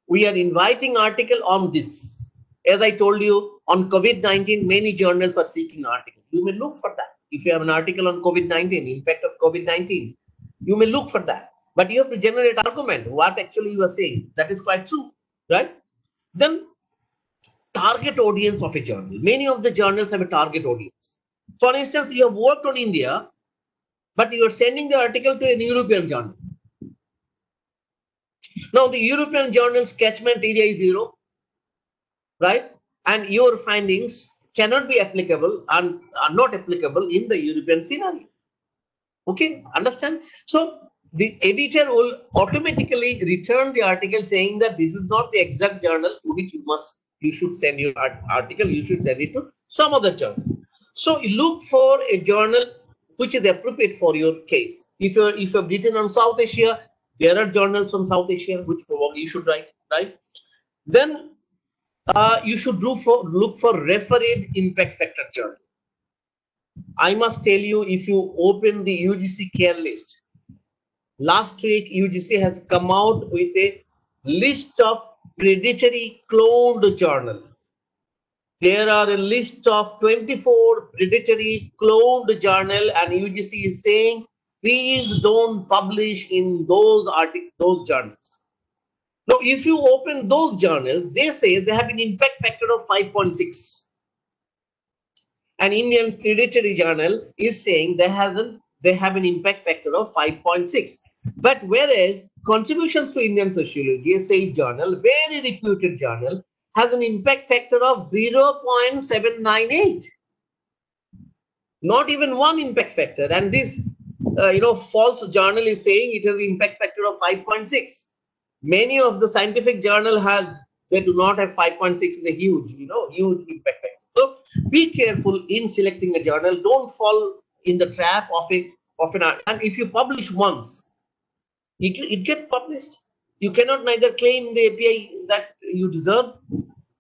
we are inviting article on this. As I told you, on COVID-19, many journals are seeking articles. You may look for that. If you have an article on COVID-19, impact of COVID-19, you may look for that. But you have to generate argument, what actually you are saying. That is quite true, right? Then target audience of a journal. Many of the journals have a target audience. For instance, you have worked on India, but you are sending the article to an European journal. Now, the European journal's catchment area is 0, right? And your findings cannot be applicable and are not applicable in the European scenario. Okay, understand? So the editor will automatically return the article saying that this is not the exact journal to which you should send your article, you should send it to some other journal. So you look for a journal which is appropriate for your case. If you've written on South Asia, there are journals from South Asia which probably you should write, right? Then you should look for referred impact factor journal. I must tell you, if you open the UGC care list, last week UGC has come out with a list of predatory cloned journal. There are a list of 24 predatory cloned journal, and UGC is saying, please don't publish in those journals. Now, if you open those journals, they say they have an impact factor of 5.6. An Indian predatory journal is saying they have an impact factor of 5.6. But whereas Contributions to Indian Sociology, a SAGE journal, very reputed journal, has an impact factor of 0.798. Not even one impact factor. And this, false journal is saying it has an impact factor of 5.6. Many of the scientific journal they do not have 5.6 is a huge impact factor. So be careful in selecting a journal. Don't fall in the trap of an art. And if you publish once, it gets published. You cannot neither claim the API that you deserve.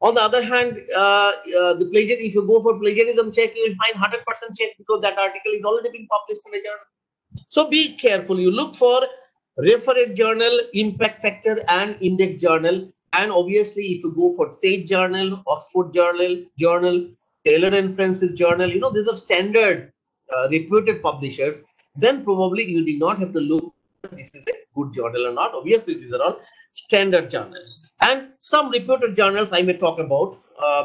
On the other hand, if you go for plagiarism check, you will find 100% check because that article is already being published in a journal. So be careful. You look for referred journal, impact factor, and index journal. And obviously, if you go for SAGE journal, Oxford journal, Taylor and Francis journal, these are standard reputed publishers, then probably you did not have to look if this is a good journal or not. Obviously, these are all standard journals. And some reputed journals I may talk about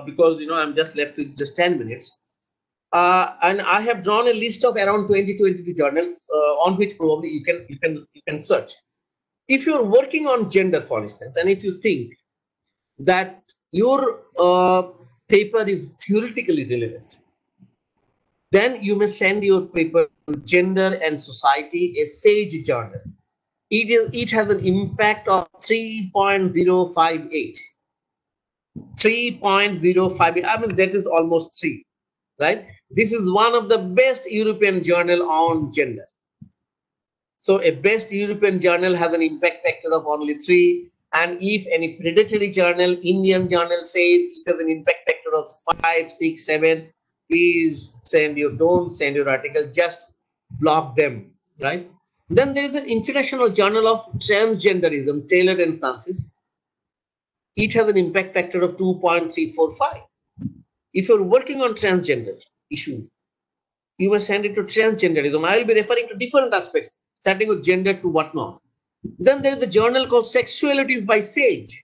because I'm just left with just 10 minutes. And I have drawn a list of around 22 journals on which probably you can search. If you're working on gender, for instance, and if you think that your paper is theoretically relevant, then you may send your paper to Gender and Society, a SAGE journal. It has an impact of 3.058. 3.058. I mean, that is almost 3, right? This is one of the best European journal on gender. So a best European journal has an impact factor of only 3. And if any predatory journal, Indian journal says it has an impact factor of 5, 6, 7, please don't send your article, just block them, right? Then there is an International Journal of Transgenderism, Taylor and Francis. It has an impact factor of 2.345. If you're working on transgender issue, you must send it to transgenderism. I will be referring to different aspects, starting with gender to whatnot. Then there is a journal called Sexualities by SAGE,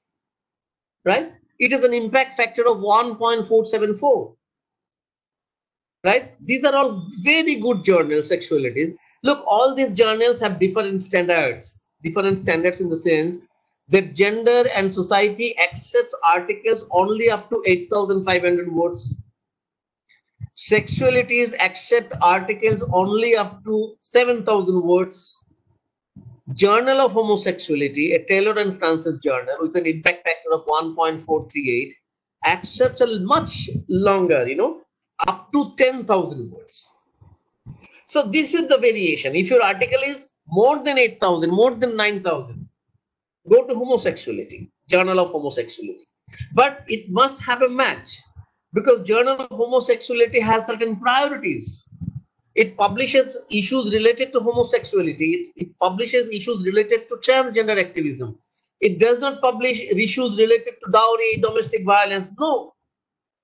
right? It has an impact factor of 1.474, right? These are all very good journals, Sexualities. Look, all these journals have different standards in the sense that Gender and Society accepts articles only up to 8,500 words. Sexualities accept articles only up to 7,000 words. Journal of Homosexuality, a Taylor and Francis journal with an impact factor of 1.438, accepts a much longer, up to 10,000 words. So this is the variation. If your article is more than 8,000, more than 9,000, go to Homosexuality, Journal of Homosexuality. But it must have a match, because Journal of Homosexuality has certain priorities. It publishes issues related to homosexuality. It publishes issues related to transgender activism. It does not publish issues related to dowry, domestic violence. No.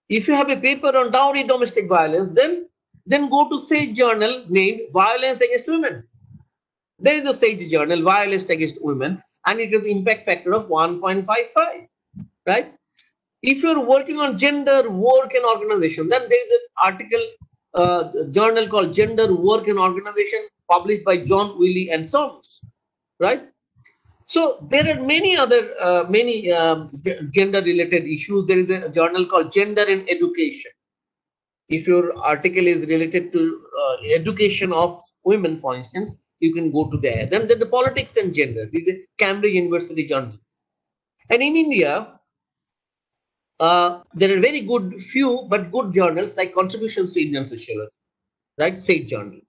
If you have a paper on dowry, domestic violence, then go to SAGE journal named Violence Against Women. There is a SAGE journal, Violence Against Women, and it has impact factor of 1.55, right? If you're working on gender, work and organization, then there is an article, journal called Gender, Work and Organization, published by John Wiley and Sons, right? So there are many other gender related issues. There is a journal called Gender in Education. If your article is related to education of women, for instance, you can go to there. Then the politics and gender. This is a Cambridge University journal. And in India, there are very good few but good journals like Contributions to Indian Sociology, right? SAGE journal.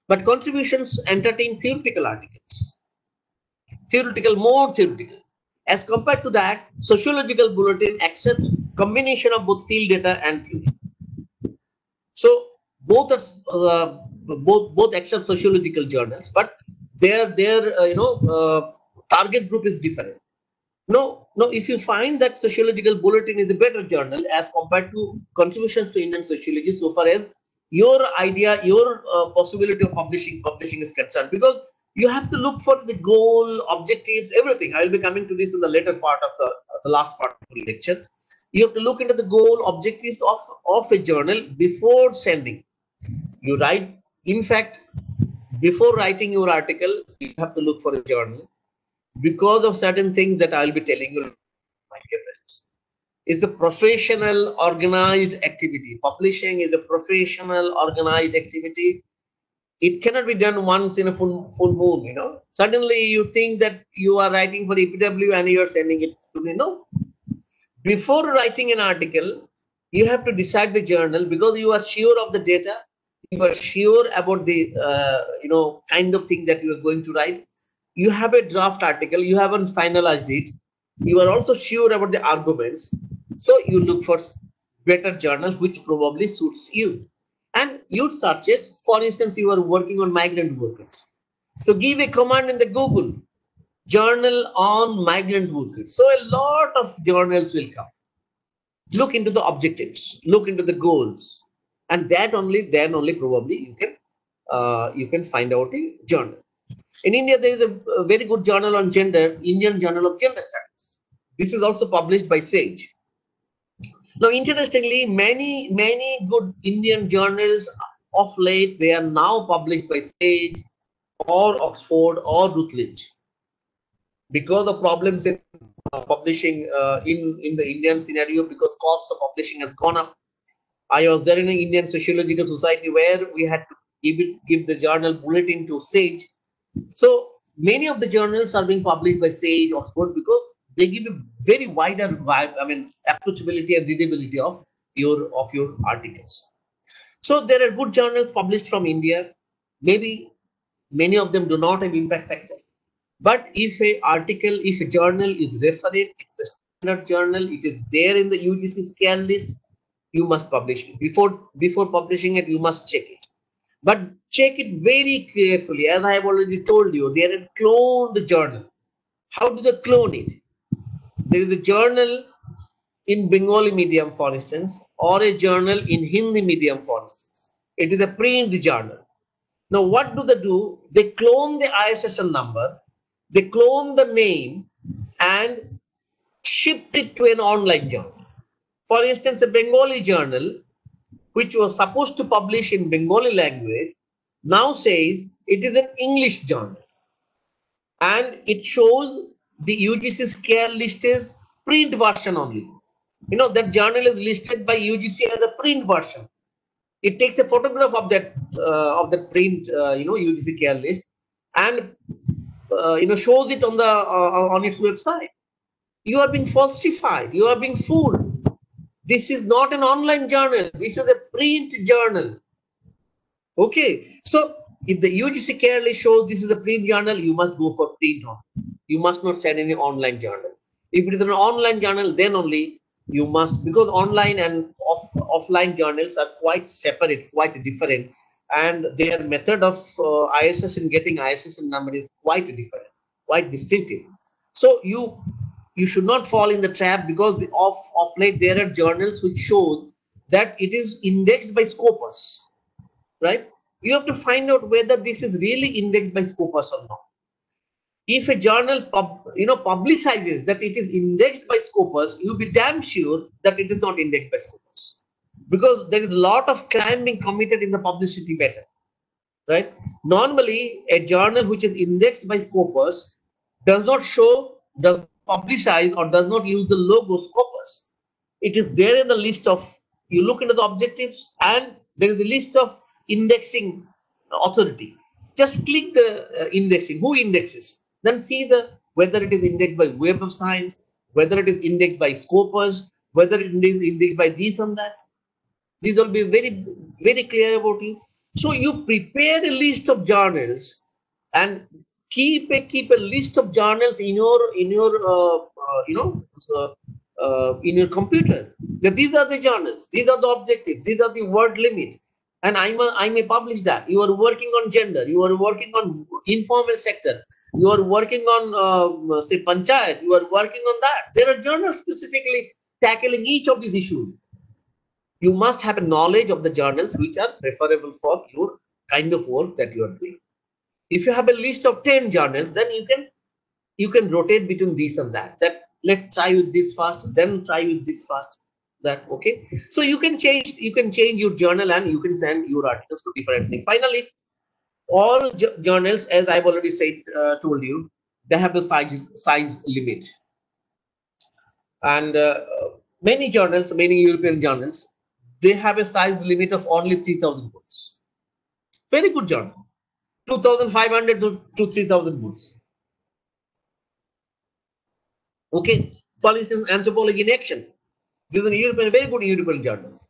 But Contributions entertain theoretical articles. More theoretical. As compared to that, Sociological Bulletin accepts combination of both field data and theory. So both accept sociological journals, but their target group is different. No, if you find that Sociological Bulletin is a better journal as compared to Contributions to Indian Sociology, so far as your idea, your possibility of publishing is concerned, because you have to look for the goal, objectives, everything. I will be coming to this in the later part of the last part of the lecture. You have to look into the goal, objectives of a journal before sending. You write, in fact, before writing your article, you have to look for a journal because of certain things that I will be telling you, my dear friends. It's a professional, organized activity. Publishing is a professional, organized activity. It cannot be done once in a full moon, you know. Suddenly you think that you are writing for EPW and you are sending it to me. No. Before writing an article, you have to decide the journal because you are sure of the data. You are sure about the, kind of thing that you are going to write. You have a draft article. You haven't finalized it. You are also sure about the arguments. So you look for better journal which probably suits you. And you search it. For instance, you are working on migrant workers. So give a command in the Google, journal on migrant workers. So a lot of journals will come. Look into the objectives, look into the goals, and then only probably you can find out a journal. In India, there is a very good journal on gender, Indian Journal of Gender Studies. This is also published by SAGE. Now, interestingly, many good Indian journals of late, they are now published by SAGE or Oxford or Routledge. Because of problems in publishing in the Indian scenario, because cost of publishing has gone up. I was there in an Indian Sociological Society where we had to give the journal bulletin to SAGE. So many of the journals are being published by SAGE, Oxford, because they give a very wider approachability and readability of your articles. So there are good journals published from India. Maybe many of them do not have impact factor. But if a journal is referred, it's a standard journal, it is there in the UGC scale list, you must publish it. Before publishing it, you must check it. But check it very carefully. As I have already told you, they are cloned journal. How do they clone it? There is a journal in Bengali medium, for instance, or a journal in Hindi medium, for instance. It is a print journal. Now, what do? They clone the ISSN number, they clone the name and shipped it to an online journal. For instance, a Bengali journal, which was supposed to publish in Bengali language, now says it is an English journal. And it shows the UGC scale list is print version only. You know, that journal is listed by UGC as a print version. It takes a photograph of that print, UGC scale list, and shows it on its website. You are being falsified. You are being fooled. This is not an online journal. This is a print journal. Okay. So if the UGC clearly shows this is a print journal, you must go for print on. You must not send any online journal. If it is an online journal, then only you must, because online and offline journals are quite separate, quite different. and their method of ISS in getting ISSN number is quite different, quite distinctive. So you should not fall in the trap, because of late there are journals which show that it is indexed by Scopus, right? You have to find out whether this is really indexed by Scopus or not. If a journal publicizes that it is indexed by Scopus, you'll be damn sure that it is not indexed by Scopus, because there is a lot of crime being committed in the publicity matter, right? Normally, a journal which is indexed by Scopus does not publicize or does not use the logo Scopus. It is there in the list of, you look into the objectives and there is a list of indexing authority. Just click the indexing, who indexes, then see whether it is indexed by Web of Science, whether it is indexed by Scopus, whether it is indexed by this and that. These will be very, very clear about you. So you prepare a list of journals and keep a list of journals in your computer. That these are the journals, these are the objectives, these are the word limit, and I may publish that. You are working on gender, you are working on informal sector, you are working on say panchayat, you are working on that. There are journals specifically tackling each of these issues. You must have a knowledge of the journals which are preferable for your kind of work that you are doing. If you have a list of 10 journals, then you can rotate between this and that. That let's try with this first, then try with this first. That okay. So you can change your journal and you can send your articles to different things. Finally, all journals, as I've already told you, they have the size limit, and many journals, many European journals, they have a size limit of only 3,000 words. Very good journal, 2,500 to 3,000 words. Okay, for instance, Anthropology in Action. This is a very good European journal.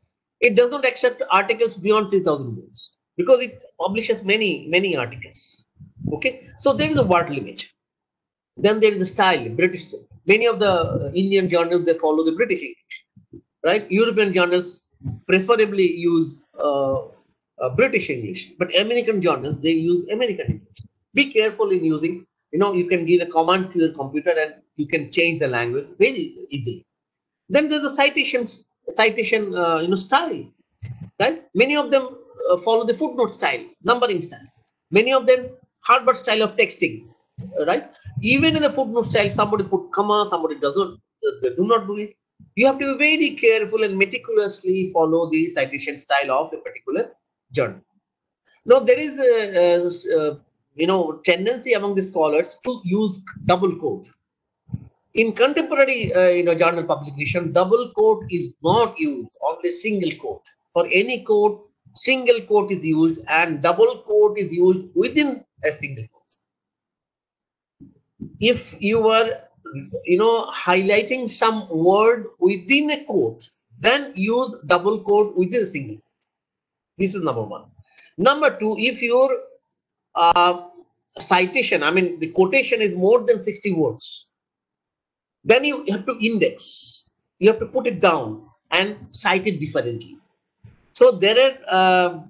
It does not accept articles beyond 3,000 words because it publishes many articles. Okay, so there is a word limit. Then there is the style, British. Many of the Indian journals, they follow the British English, right? European journals preferably use British English, but American journals, they use American English. Be careful in using, you can give a command to your computer and you can change the language very easily. Then there's a citation style, right? Many of them follow the footnote style, numbering style. Many of them Harvard style of texting, right? Even in the footnote style, somebody put comma, somebody doesn't, they do not do it. You have to be very careful and meticulously follow the citation style of a particular journal. Now there is a tendency among the scholars to use double quote. In contemporary journal publication, double quote is not used, only single quote. For any quote, single quote is used and double quote is used within a single quote. If you are highlighting some word within a quote, then use double quote within a single quote. This is number one. Number two, if your citation, the quotation is more than 60 words, then you have to index, you have to put it down and cite it differently. So there are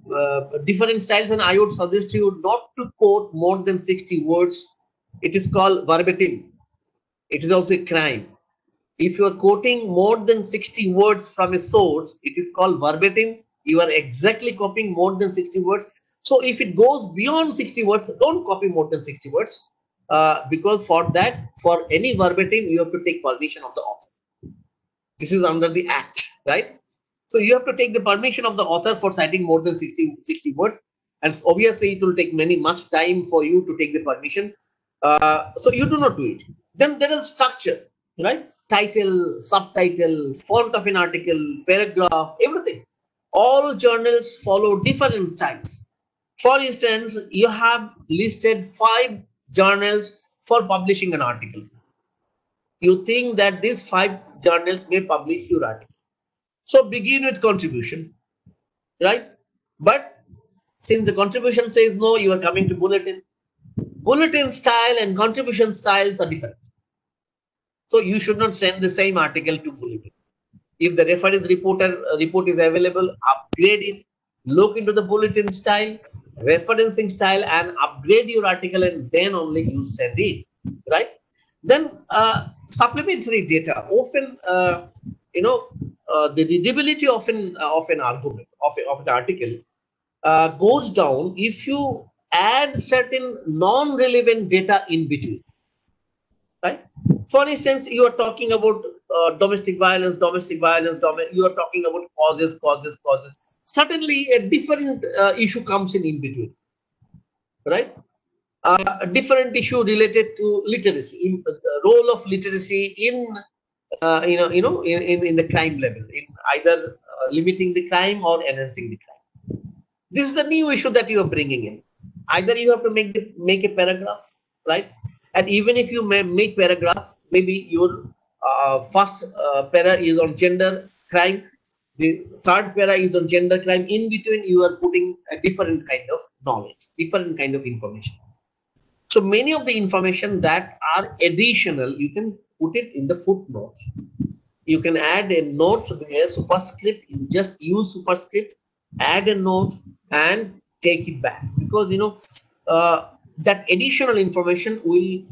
different styles, and I would suggest you not to quote more than 60 words. It is called verbatim. It is also a crime. If you are quoting more than 60 words from a source, it is called verbatim. You are exactly copying more than 60 words. So if it goes beyond 60 words, don't copy more than 60 words. Because for any verbatim, you have to take permission of the author. This is under the Act, right? So you have to take the permission of the author for citing more than 60 words. And obviously, it will take much time for you to take the permission. So you do not do it. Then there is structure, right? Title, subtitle, font of an article, paragraph, everything. All journals follow different styles. For instance, you have listed 5 journals for publishing an article. You think that these 5 journals may publish your article. So begin with contribution, right? But since the contribution says no, you are coming to bulletin. Bulletin style and contribution styles are different. So you should not send the same article to bulletin. If the reference report is available, upgrade it. look into the bulletin style, referencing style, and upgrade your article, and then only you send it, right? Then supplementary data often, the readability of an argument of an article goes down if you add certain non-relevant data in between, right? For instance, you are talking about domestic violence, you are talking about causes. Suddenly, a different issue comes in between, right? A different issue related to literacy, role of literacy in, in the crime level, in either limiting the crime or enhancing the crime. This is the new issue that you are bringing in. Either you have to make a paragraph, right? And even if you make paragraph, maybe your first para is on gender crime, the third para is on gender crime. In between, you are putting a different kind of knowledge, different kind of information. So many of the information that are additional, you can put it in the footnotes. You can add a note there, superscript. You just use superscript, add a note, and take it back, because that additional information will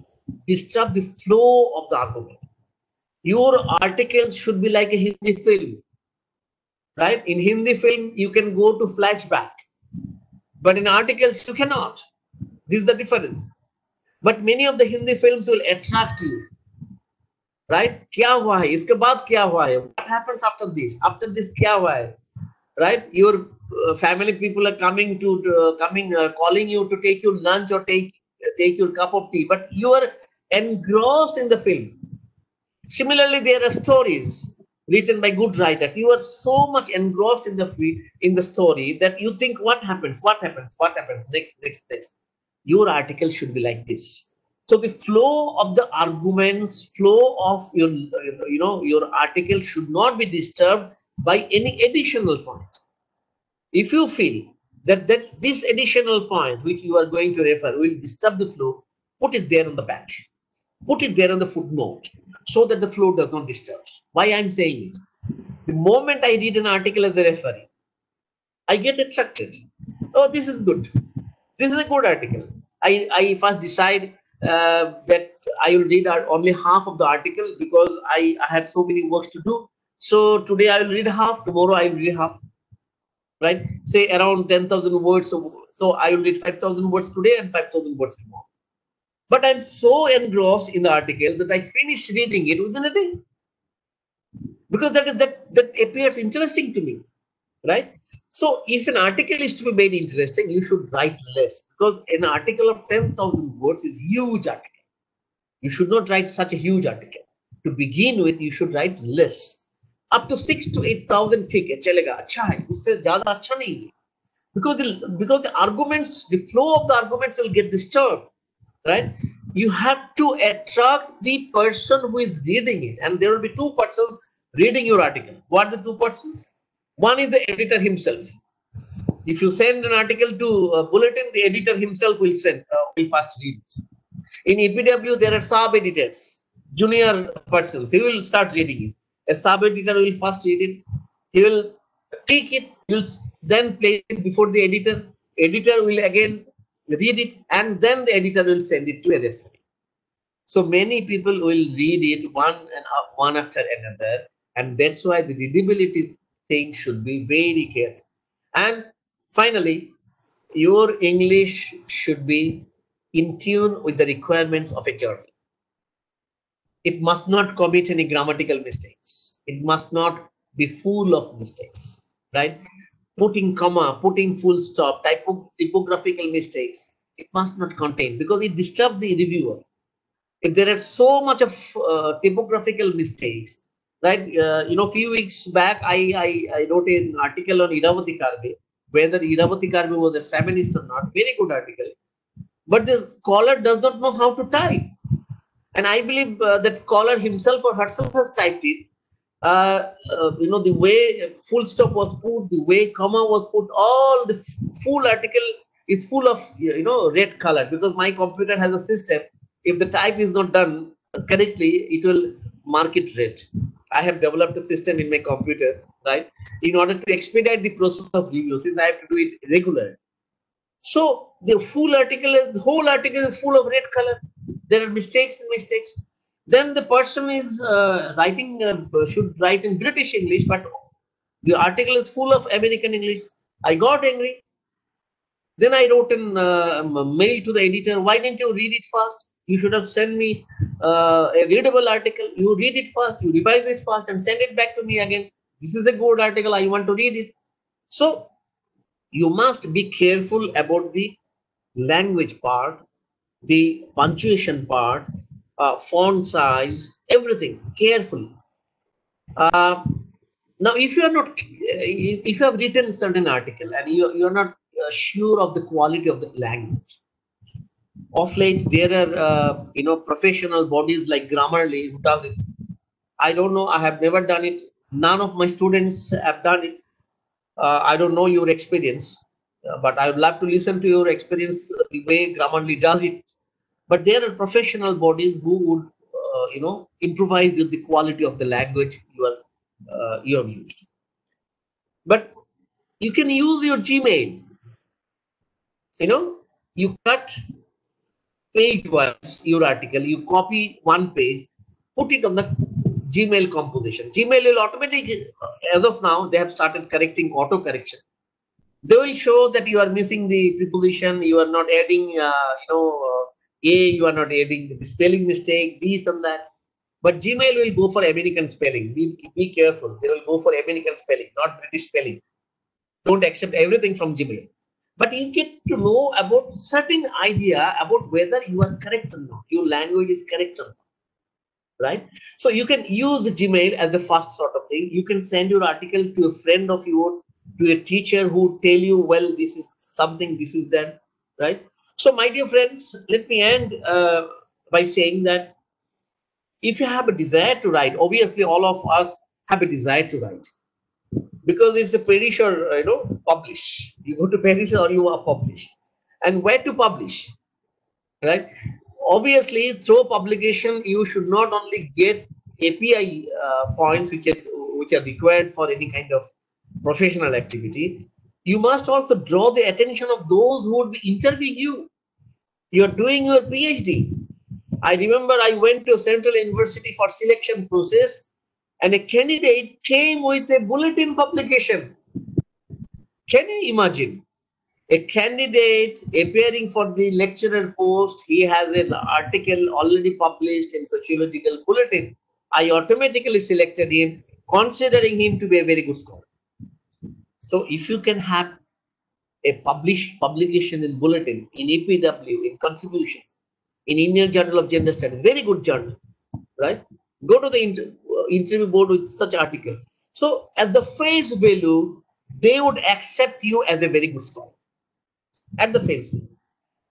disrupt the flow of the argument. Your article should be like a Hindi film, right? In Hindi film, you can go to flashback, but in articles you cannot. This is the difference. But many of the Hindi films will attract you, right? Kya hua hai? Iske baad kya hua hai? What happens after this? After this kya hua hai? Right? Your family people are coming to calling you to take your lunch or take your cup of tea, but you are engrossed in the film. Similarly, there are stories written by good writers. You are so much engrossed in the story that you think, what happens next. Your article should be like this. So the flow of the arguments, flow of your article should not be disturbed by any additional point. If you feel that this additional point which you are going to refer will disturb the flow, put it there on the back, put it there on the footnote, so that the flow does not disturb. Why I'm saying it? The moment I read an article as a referee, I get attracted. Oh, this is good. This is a good article. I first decide that I will read only half of the article, because I have so many works to do. So today I will read half, tomorrow I will read half, right? Say around 10,000 words. So I will read 5,000 words today and 5,000 words tomorrow. But I'm so engrossed in the article that I finish reading it within a day, because that appears interesting to me, right? So if an article is to be made interesting, you should write less, because an article of 10,000 words is a huge article. You should not write such a huge article. To begin with, you should write less. Up to 6,000 to 8,000 ठीक है, चलेगा, अच्छा है, उससे ज़्यादा अच्छा नहीं है, because the arguments, the flow of the arguments will get disturbed, right? You have to attract the person who is reading it, and there will be two persons reading your article. What are the two persons? One is the editor himself. If you send an article to a bulletin, the editor himself will first read it. In EPW, there are sub-editors, junior persons. He will start reading it. A sub-editor will first read it. He will take it. He will then place it before the editor. Editor will again read it, and then the editor will send it to a referee. So many people will read it one after another, and that's why the readability thing should be very careful. And finally, your English should be in tune with the requirements of a journal. It must not commit any grammatical mistakes. It must not be full of mistakes, right? Putting comma, putting full stop, typographical mistakes, it must not contain, because it disturbs the reviewer. If there are so much of typographical mistakes, right? Few weeks back, I wrote an article on Iravati Karve, whether Iravati Karve was a feminist or not. Very good article. But the scholar does not know how to type. And I believe that scholar himself or herself has typed it. The way full stop was put, the way comma was put, all the full article is full of red color, because my computer has a system. If the type is not done correctly, it will mark it red. I have developed a system in my computer right? In order to expedite the process of review, since I have to do it regular. So the whole article is full of red color. There are mistakes and mistakes. Then the person is writing, should write in British English, but the article is full of American English. I got angry. Then I wrote in mail to the editor, why didn't you read it fast? You should have sent me a readable article. You read it fast, you revise it fast and send it back to me again. This is a good article, I want to read it. So you must be careful about the language part, the punctuation part, font size, everything carefully. Now, if you are not, if you have written certain article and you are not sure of the quality of the language, of late there are professional bodies like Grammarly who does it. I don't know. I have never done it. None of my students have done it. I don't know your experience, but I would love to listen to your experience the way Grammarly does it. But there are professional bodies who would, improvise the quality of the language you have used. But you can use your Gmail. You cut page-wise your article. You copy one page, put it on the Gmail composition. Gmail will automatically, as of now, they have started correcting auto correction. They will show that you are missing the preposition, you are not adding, you are not adding the spelling mistake, this and that. But Gmail will go for American spelling. Be careful. They will go for American spelling, not British spelling. Don't accept everything from Gmail. But you get to know about certain idea about whether you are correct or not. Your language is correct or not. Right? So you can use the Gmail as a first sort of thing. You can send your article to a friend of yours, to a teacher who tell you, well, this is something, this is that, right? So my dear friends, let me end by saying that if you have a desire to write, obviously all of us have a desire to write, because it's a perish or publish. You go to Paris or you are publish. And where to publish, right? Obviously, through publication, you should not only get API points which are required for any kind of professional activity. You must also draw the attention of those who would be interviewing you. You are doing your PhD. I remember I went to Central University for selection process, and a candidate came with a bulletin publication. Can you imagine? A candidate appearing for the lecturer post, he has an article already published in Sociological Bulletin. I automatically selected him, considering him to be a very good scholar. So if you can have a publication in Bulletin, in EPW, in Contributions, in Indian Journal of Gender Studies, very good journal, right? Go to the interview board with such article. So at the face value, they would accept you as a very good scholar. At the face value,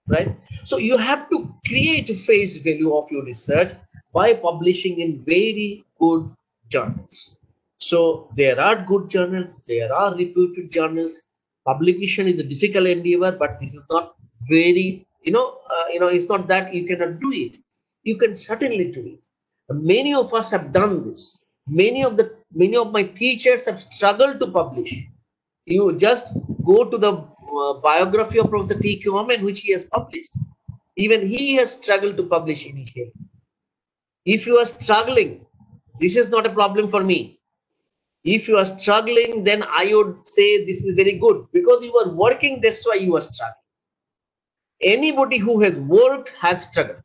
right? So you have to create a face value of your research by publishing in very good journals. So there are good journals, there are reputed journals. Publication is a difficult endeavor, but this is not very, it's not that you cannot do it. You can certainly do it. Many of us have done this. Many of my teachers have struggled to publish. You just go to the biography of Professor T. Kuhlman, which he has published. Even he has struggled to publish initially. If you are struggling, this is not a problem for me. If you are struggling, then I would say this is very good, because you are working, that's why you are struggling. Anybody who has worked has struggled,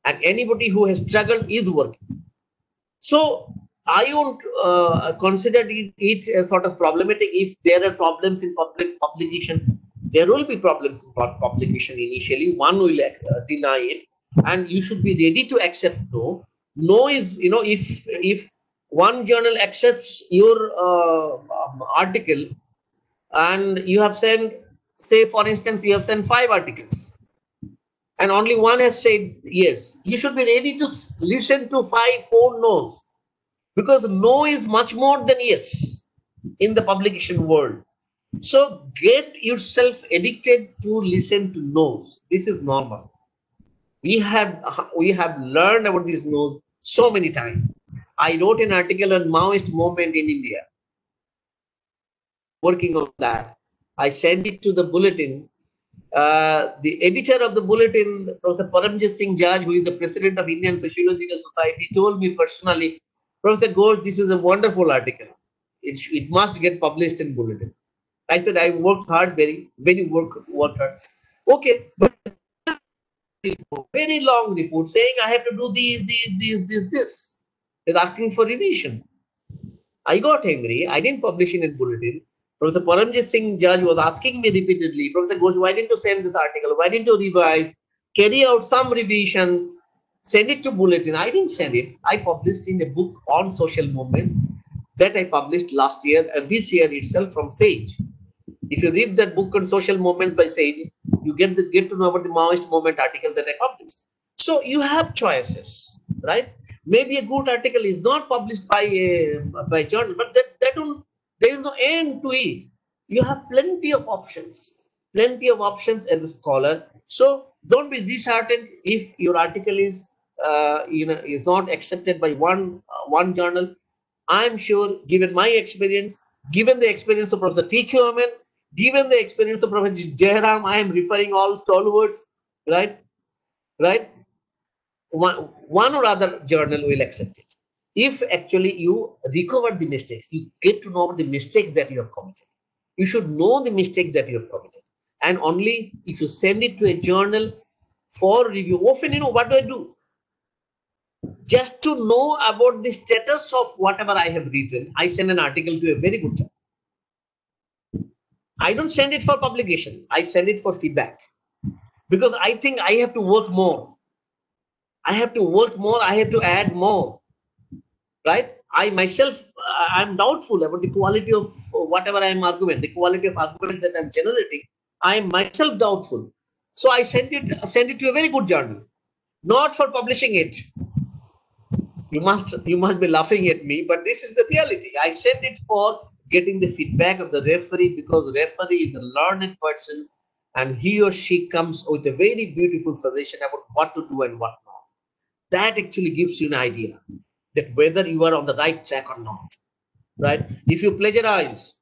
and anybody who has struggled is working. So I won't consider it as sort of problematic. If there are problems in publication, there will be problems in publication initially. One will deny it, and you should be ready to accept no. No is, if one journal accepts your article, and you have sent, say for instance, you have sent 5 articles, and only one has said yes, you should be ready to listen to 4 no's. Because no is much more than yes in the publication world. So get yourself addicted to listen to no's. This is normal. We have learned about these no's so many times. I wrote an article on Maoist movement in India. working on that. I sent it to the bulletin. The editor of the bulletin, Professor Paramjit Singh Jaj, who is the president of Indian Sociological Society, told me personally, Professor Ghosh, this is a wonderful article. It must get published in bulletin. I said, I worked hard, very worked hard. Okay, but very long report saying I have to do this. It's asking for revision. I got angry. I didn't publish it in bulletin. Professor Paramjit Singh Jaj was asking me repeatedly, Professor Ghosh, why didn't you send this article? Why didn't you revise? Carry out some revision, send it to bulletin. I didn't send it. I published in a book on social movements that I published last year and this year itself from Sage. If you read that book on social movements by Sage, you get to know about the Maoist movement article that I published. So you have choices, right? Maybe a good article is not published by a journal, but there is no end to it. You have plenty of options as a scholar. So don't be disheartened if your article is is not accepted by one journal. I'm sure, given my experience, given the experience of Professor T.Q. Amen, given the experience of Professor Jairam, I am referring all stalwarts, right? One or other journal will accept it. If actually you recover the mistakes, you get to know the mistakes that you have committed. You should know the mistakes that you have committed. And only if you send it to a journal for review, often, what do I do? Just to know about the status of whatever I have written, I send an article to a very good journal. I don't send it for publication. I send it for feedback. Because I think I have to work more. I have to add more. Right? I myself, I'm doubtful about the quality of whatever I am arguing, the quality of argument that I'm generating. I am myself doubtful. So I send it to a very good journal, not for publishing it. You must be laughing at me, but this is the reality. I send it for getting the feedback of the referee, because the referee is a learned person and he or she comes with a very beautiful suggestion about what to do and what not. That actually gives you an idea that whether you are on the right track or not, right? If you plagiarize,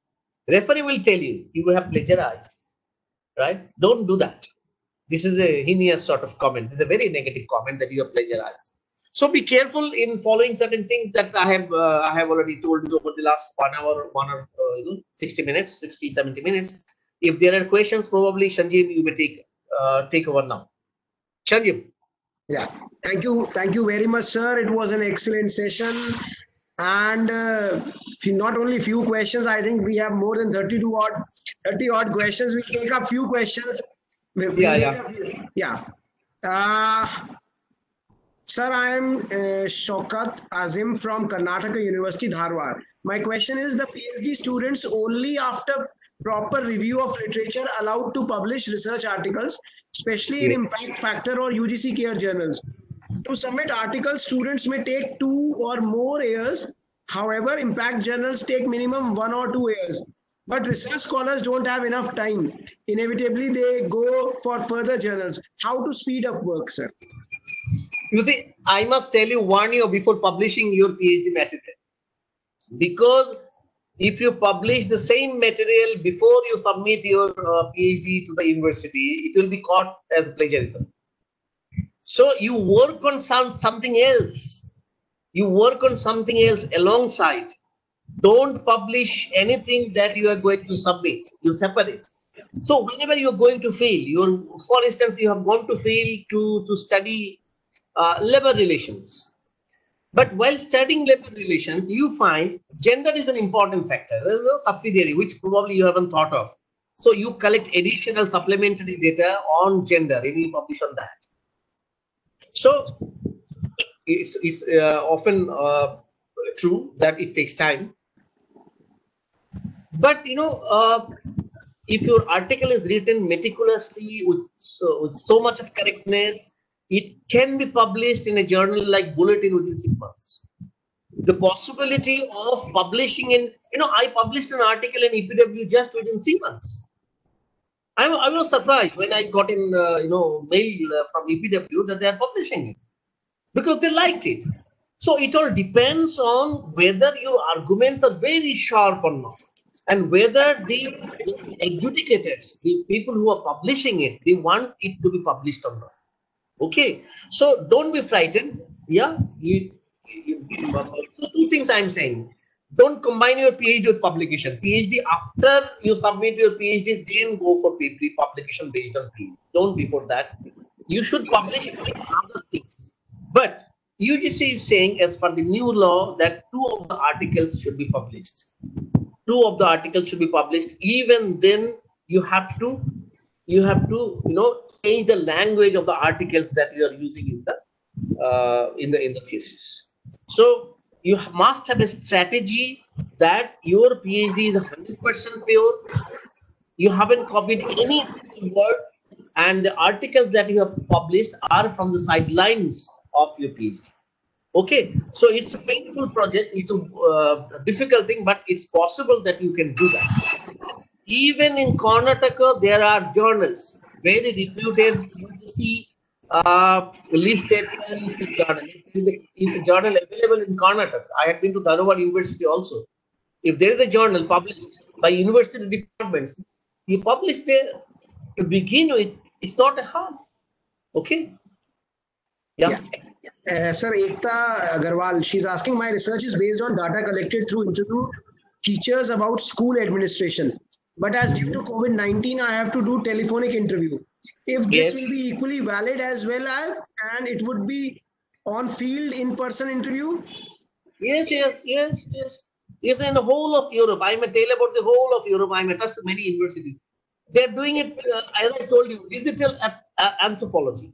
referee will tell you, you have plagiarized, right? Don't do that. This is a heinous sort of comment. It's a very negative comment that you have plagiarized. So be careful in following certain things that I have already told you over the last 1 hour, 60 minutes, 60, 70 minutes. If there are questions, probably Sanjeev, you may take over now. Sanjeev. Yeah, thank you very much, sir. It was an excellent session, and not only few questions. I think we have more than 30 odd questions. We take up few questions. Yeah. Sir, I am Shaukat Azim from Karnataka University, Dharwad. My question is, the PhD students only after proper review of literature allowed to publish research articles, especially in impact factor or UGC care journals. To submit articles, students may take 2 or more years. However, impact journals take minimum 1 or 2 years. But research scholars don't have enough time. Inevitably, they go for further journals. How to speed up work, sir? You see, I must tell you 1 year before publishing your PhD material. Because if you publish the same material before you submit your PhD to the university, it will be caught as plagiarism. So you work on something else. You work on something else alongside. Don't publish anything that you are going to submit. You separate. So whenever you are going to field, for instance, you have gone to field to study labor relations. But while studying labor relations, you find gender is an important factor. There is no subsidiary, which probably you haven't thought of. So you collect additional supplementary data on gender and you publish on that. So it's often true that it takes time. But if your article is written meticulously with so much of correctness, it can be published in a journal like Bulletin within 6 months. The possibility of publishing I published an article in EPW just within 3 months. I was surprised when I got in mail from EPW that they are publishing it because they liked it. So it all depends on whether your arguments are very sharp or not. and whether the adjudicators, the people who are publishing it, they want it to be published or not. Okay, so don't be frightened. Yeah, so two things I'm saying. Don't combine your PhD with publication. PhD, after you submit your PhD, then go for publication based on PhD. Don't before that. You should publish it with other things. But UGC is saying, as per the new law, that 2 of the articles should be published. 2 of the articles should be published. Even then, you have to change the language of the articles that you are using in the thesis. So you must have a strategy that your PhD is 100% pure. You haven't copied any word, and the articles that you have published are from the sidelines of your PhD. Okay, so it's a painful project. It's a difficult thing, but it's possible that you can do that. Even in Karnataka, there are journals, very reputed UGC listed journal. If a journal available in Karnataka, I had been to Dharwad University also. If there is a journal published by university departments, you publish there to begin with. It's not a harm. Okay. Yeah. Sir, Ekta Agarwal, she's asking, my research is based on data collected through interview teachers about school administration. But as due to COVID-19, I have to do telephonic interview. If this will be equally valid as well as, and it would be on field in-person interview? Yes. If in the whole of Europe, I may tell about the whole of Europe, I may trust many universities. They're doing it, as I told you, digital anthropology.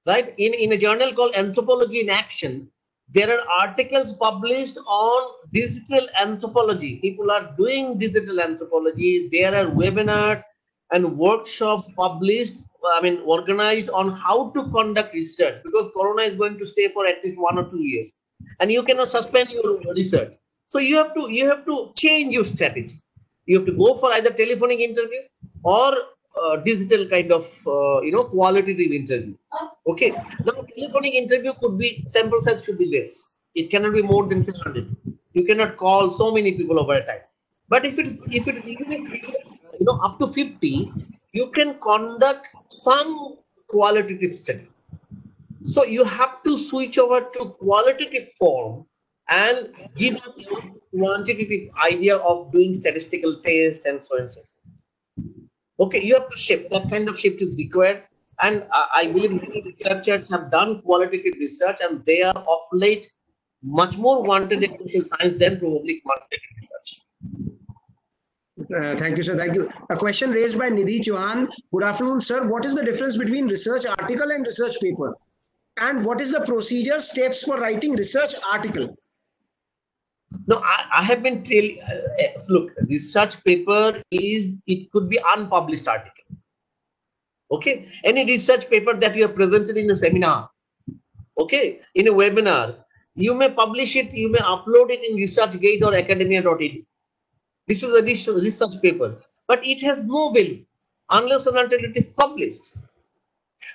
Right? In a journal called Anthropology in Action, there are articles published on digital anthropology. People are doing digital anthropology. There are webinars and workshops published, organized on how to conduct research, because Corona is going to stay for at least 1 or 2 years, and you cannot suspend your research. So you have to change your strategy. You have to go for either telephonic interview or digital kind of qualitative interview. Okay, now telephonic interview could be, sample size should be less. It cannot be more than 700. You cannot call so many people over a time. But if it is even up to 50, you can conduct some qualitative study. So you have to switch over to qualitative form and give up your quantitative idea of doing statistical tests and so on and so forth. Okay, you have to shift. That kind of shift is required. And I believe many researchers have done qualitative research, and they are of late much more wanted in social science than probably quantitative research. Thank you, sir. Thank you. A question raised by Nidhi Chauhan. Good afternoon, sir. What is the difference between research article and research paper? And what is the procedure, steps for writing research article? No, I have been telling, look, research paper it could be unpublished article. Okay, any research paper that you have presented in a seminar, okay, in a webinar, you may publish it, you may upload it in ResearchGate or academia.edu. This is a research paper, but it has no value unless and until it is published.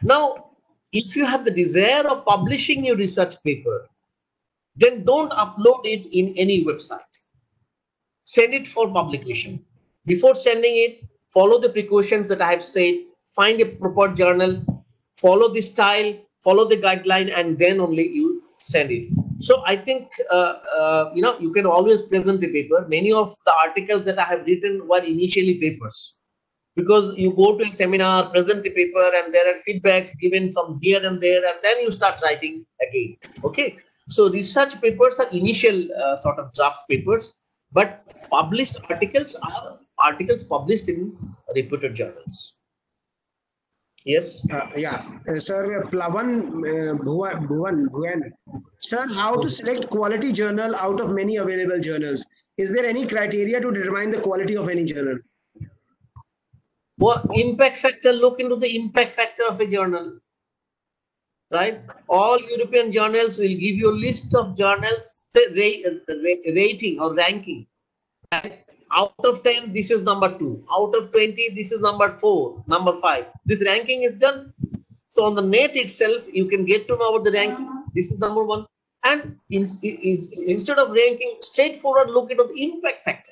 Now, if you have the desire of publishing your research paper, then don't upload it in any website. Send it for publication. Before sending it, follow the precautions that I have said. Find a proper journal, follow the style, follow the guideline, and then only you send it. So I think you can always present the paper. Many of the articles that I have written were initially papers, because you go to a seminar, present the paper, and there are feedbacks given from here and there, and then you start writing again. Okay, so research papers are initial sort of draft papers, but published articles are articles published in reputed journals. Yes. Sir, Plavan Bhuvan. Sir, how to select quality journal out of many available journals? Is there any criteria to determine the quality of any journal? Well, impact factor, look into the impact factor of a journal. Right? All European journals will give you a list of journals, say rating or ranking. Right? Out of 10, this is number 2. Out of 20, this is number 4, number 5. This ranking is done. So on the net itself, you can get to know about the ranking. This is number 1. And instead of ranking, straightforward, look into the impact factor.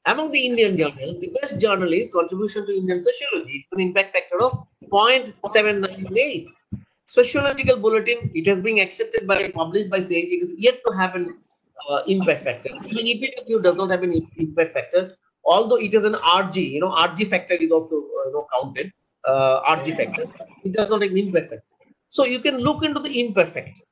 Among the Indian journals, the best journal is Contribution to Indian Sociology. It's an impact factor of 0.798. Sociological Bulletin, it has been accepted by, published by SAGE. It is yet to have an impact factor. Even EPW does not have an impact factor, although it is an RG. You know, RG factor is also counted. RG factor. It does not have an impact factor. So you can look into the impact factor.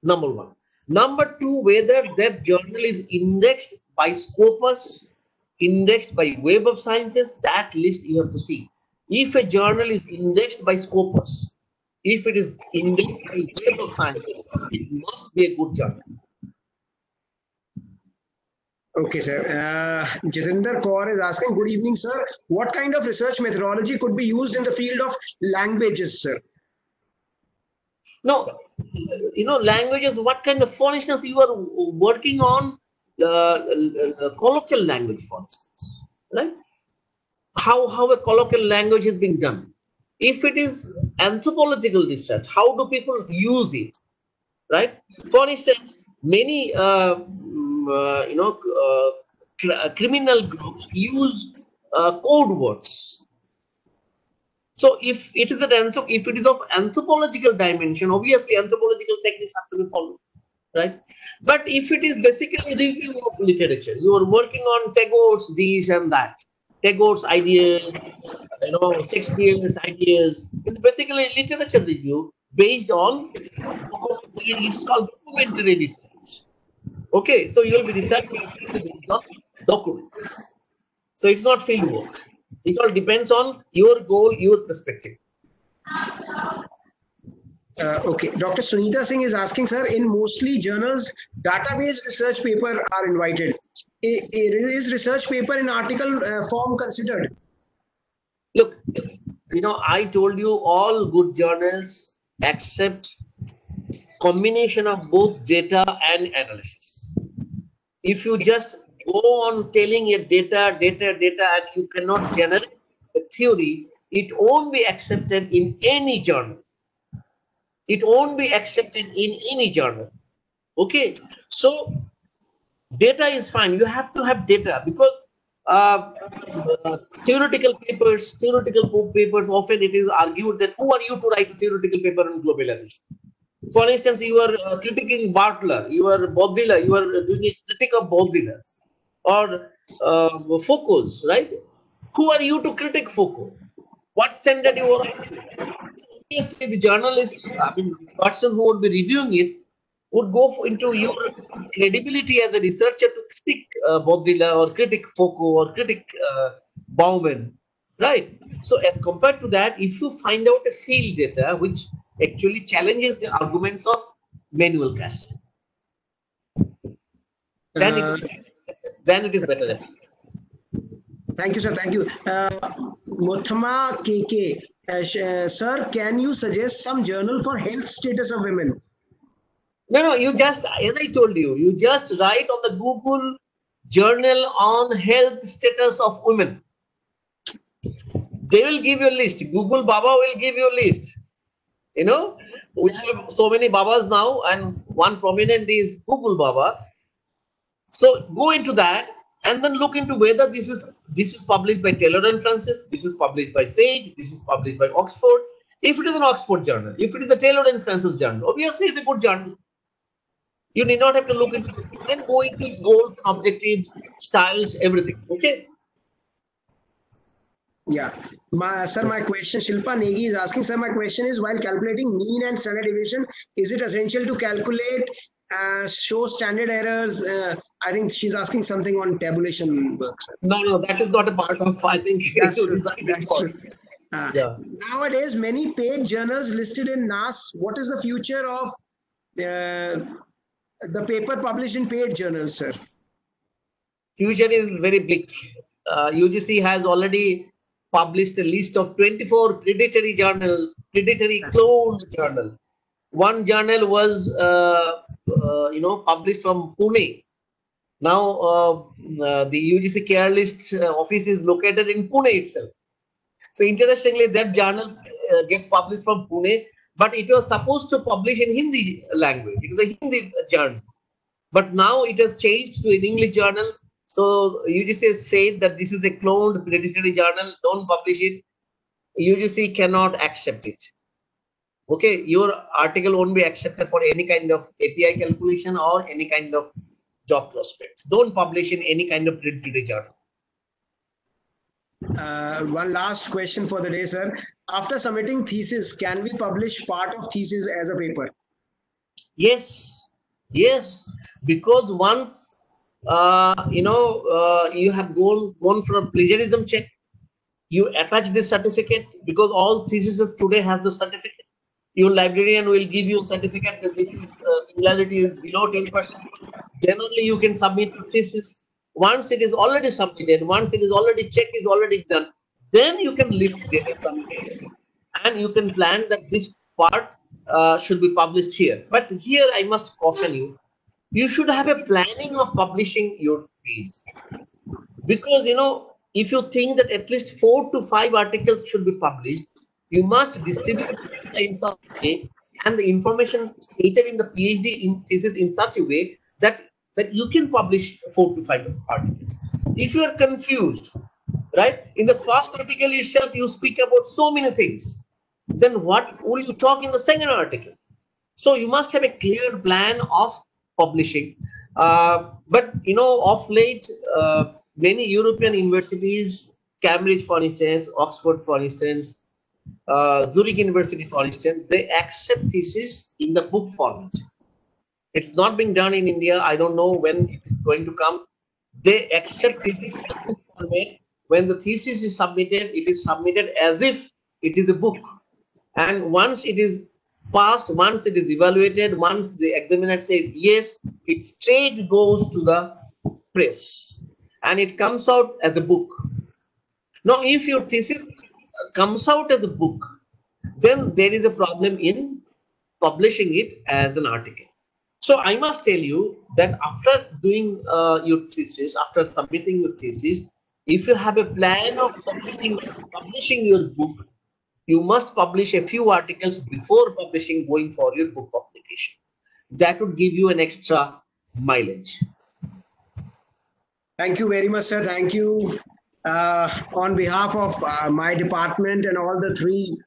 Number one. Number two, whether that journal is indexed by Scopus, indexed by Web of Sciences, that list you have to see. If a journal is indexed by Scopus, if it is indexed by Web of Sciences, it must be a good journal. Okay, sir. Jatinder Kaur is asking, good evening, sir. What kind of research methodology could be used in the field of languages, sir? No, languages, what kind of, for instance, you are working on colloquial language, for instance, right? How a colloquial language is being done. If it is anthropological research, how do people use it, right? For instance, many criminal groups use code words. So if it is if it is of anthropological dimension, obviously anthropological techniques have to be followed, right? But if it is basically review of literature, you are working on Tagore's this and that, Tagore's ideas, Shakespeare's ideas. It's basically literature review based on, it's called documentary research. Okay, so you will be researching based on documents. So it's not field work. It all depends on your goal, your perspective. Okay, Dr. Sunita Singh is asking, sir, in mostly journals, database research paper are invited. Is research paper in article form considered? Look, I told you all good journals accept combination of both data and analysis. If you just go on telling a data, and you cannot generate a theory, it won't be accepted in any journal. It won't be accepted in any journal. Okay, so data is fine. You have to have data, because theoretical papers, often it is argued that who are you to write a theoretical paper on globalization? For instance, you are critiquing Bartler, you are Baudrillard, you are doing a critique of Baudrillard, or Foucault's, right? Who are you to critique Foucault? What standard you are? So obviously, the journalist, the person who would be reviewing it, would go into your credibility as a researcher to critique Baudrillard or critique Foucault or critique Bauman, right? So as compared to that, if you find out a field data which actually challenges the arguments of Manuel Cass, then it is better. Thank you, sir. Thank you. Mothama KK, sir, can you suggest some journal for health status of women? No, you just, as I told you, you just write on the Google journal on health status of women. They will give you a list. Google Baba will give you a list. We have so many Babas now, and one prominent is Google Baba. So go into that and then look into whether this is published by Taylor and Francis, this is published by Sage, this is published by Oxford. If it is an Oxford journal, if it is a Taylor and Francis journal, obviously it's a good journal. You need not have to look into it. Then go into its goals, objectives, styles, everything. Okay. Yeah. Sir, my question, Shilpa Negi is asking, sir, my question is, while calculating mean and standard deviation, is it essential to calculate, show standard errors? I think she's asking something on tabulation work, sir. No, that is not a part of, I think. That's true. Yeah. Nowadays, many paid journals listed in NAS. What is the future of the paper published in paid journals, sir? Future is very big. UGC has already published a list of 24 predatory cloned journal. One journal was, published from Pune. Now, the UGC care list office is located in Pune itself. So interestingly, that journal gets published from Pune, but it was supposed to publish in Hindi language. It is a Hindi journal, but now it has changed to an English journal. So UGC said that this is a cloned predatory journal, don't publish it. UGC cannot accept it. Okay, your article won't be accepted for any kind of API calculation or any kind of job prospects. Don't publish in any kind of predatory journal. One last question for the day, sir. After submitting thesis, can we publish part of thesis as a paper? Yes, yes, because once you have gone for a plagiarism check, you attach this certificate, because all theses today have the certificate. Your librarian will give you a certificate that this is similarity is below 10%. Then only you can submit your thesis. Once it is already submitted, once it is already checked, is already done, then you can lift it and submit it. And you can plan that this part should be published here. But here I must caution you, you should have a planning of publishing your piece. Because, if you think that at least 4 to 5 articles should be published, you must distribute it in such a way and the information stated in the PhD thesis in such a way that you can publish 4 to 5 articles. If you are confused, right, in the first article itself you speak about so many things, then what will you talk in the second article? So you must have a clear plan of publishing. But of late, many European universities, Cambridge for instance, Oxford for instance, Zurich University for instance, they accept thesis in the book format. It's not being done in India. I don't know when it is going to come. They accept thesis in the book format. When the thesis is submitted, it is submitted as if it is a book. And once it is passed, once it is evaluated, once the examiner says yes, it straight goes to the press and it comes out as a book. Now, if your thesis comes out as a book, then there is a problem in publishing it as an article. So I must tell you that after doing your thesis, after submitting your thesis, if you have a plan of publishing your book, you must publish a few articles before going for your book publication. That would give you an extra mileage. Thank you very much, sir. Thank you. On behalf of my department and all the 3,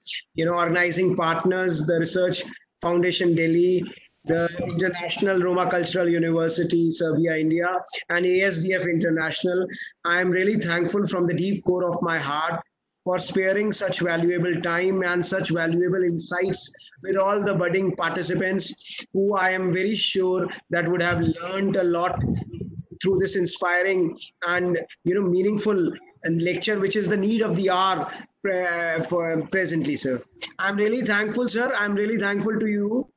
organizing partners, the Research Foundation Delhi, the International Roma Cultural University, Serbia, India, and ASDF International, I am really thankful from the deep core of my heart for sparing such valuable time and such valuable insights with all the budding participants who I am very sure that would have learned a lot through this inspiring and meaningful lecture, which is the need of the hour for presently, sir. I'm really thankful, sir. I'm really thankful to you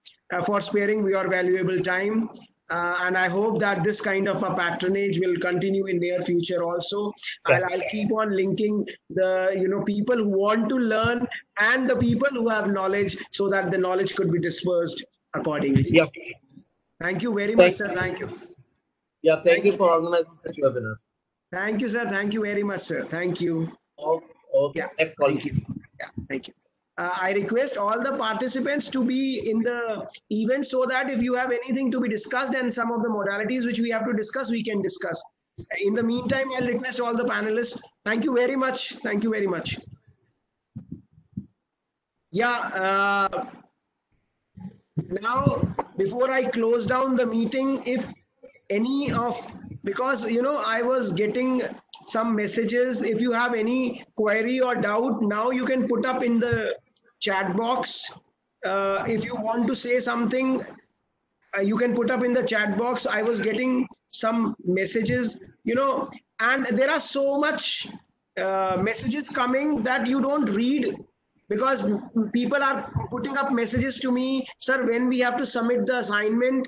for sparing your valuable time. And I hope that this kind of a patronage will continue in near future also. I'll keep on linking the people who want to learn and the people who have knowledge, so that the knowledge could be dispersed accordingly. Yeah. Thank you very much, sir. Thank you. Yeah, thank you for organizing such webinar. Thank you, sir. Thank you very much, sir. Thank you. Okay. Yeah. Next call. Thank you. Yeah. Thank you. I request all the participants to be in the event, so that if you have anything to be discussed and some of the modalities which we have to discuss, we can discuss. In the meantime, I'll request all the panelists. Thank you very much. Thank you very much. Yeah. Now, before I close down the meeting, if any of, because I was getting some messages. If you have any query or doubt, now you can put up in the chat box. If you want to say something, you can put up in the chat box. I was getting some messages, and there are so much messages coming that you don't read, because people are putting up messages to me, sir, when we have to submit the assignment.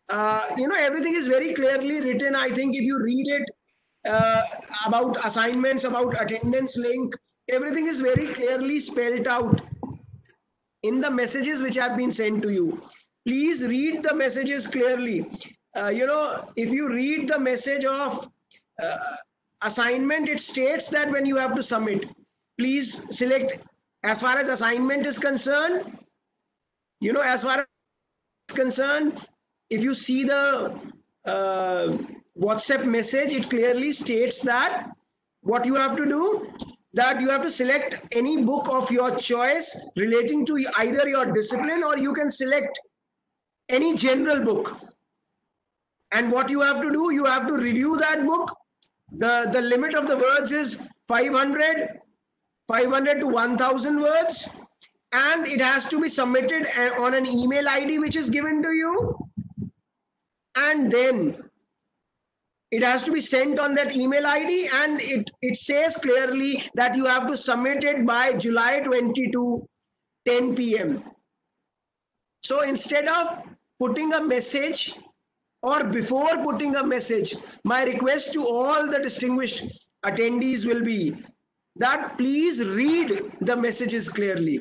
Everything is very clearly written. I think if you read it, about assignments, about attendance link, everything is very clearly spelled out in the messages which have been sent to you. Please read the messages clearly. If you read the message of assignment, it states that when you have to submit, please select, as far as assignment is concerned, as far as concerned, if you see the WhatsApp message, it clearly states that what you have to do, that you have to select any book of your choice relating to either your discipline, or you can select any general book. And what you have to do, you have to review that book. The limit of the words is 500 to 1000 words, and it has to be submitted on an email ID which is given to you, and then it has to be sent on that email ID, and it says clearly that you have to submit it by July 22, 10 p.m. So instead of putting a message, or before putting a message, my request to all the distinguished attendees will be that please read the messages clearly.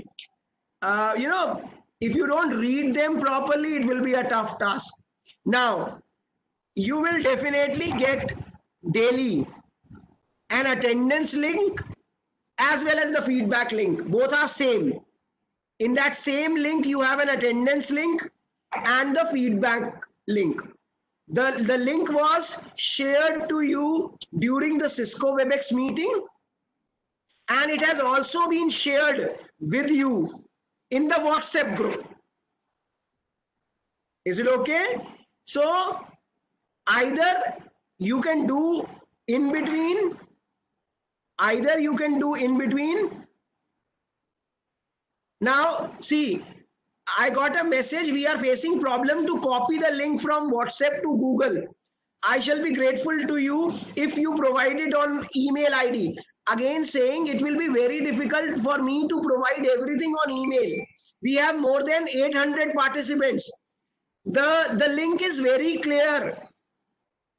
If you don't read them properly, it will be a tough task. Now, you will definitely get daily an attendance link as well as the feedback link. Both are same. In that same link, you have an attendance link and the feedback link. The link was shared to you during the Cisco WebEx meeting, and it has also been shared with you in the WhatsApp group. Is it okay? So either you can do in between, Now see, I got a message, we are facing problem to copy the link from WhatsApp to Google. I shall be grateful to you if you provide it on email ID. Again saying, it will be very difficult for me to provide everything on email. We have more than 800 participants. The link is very clear.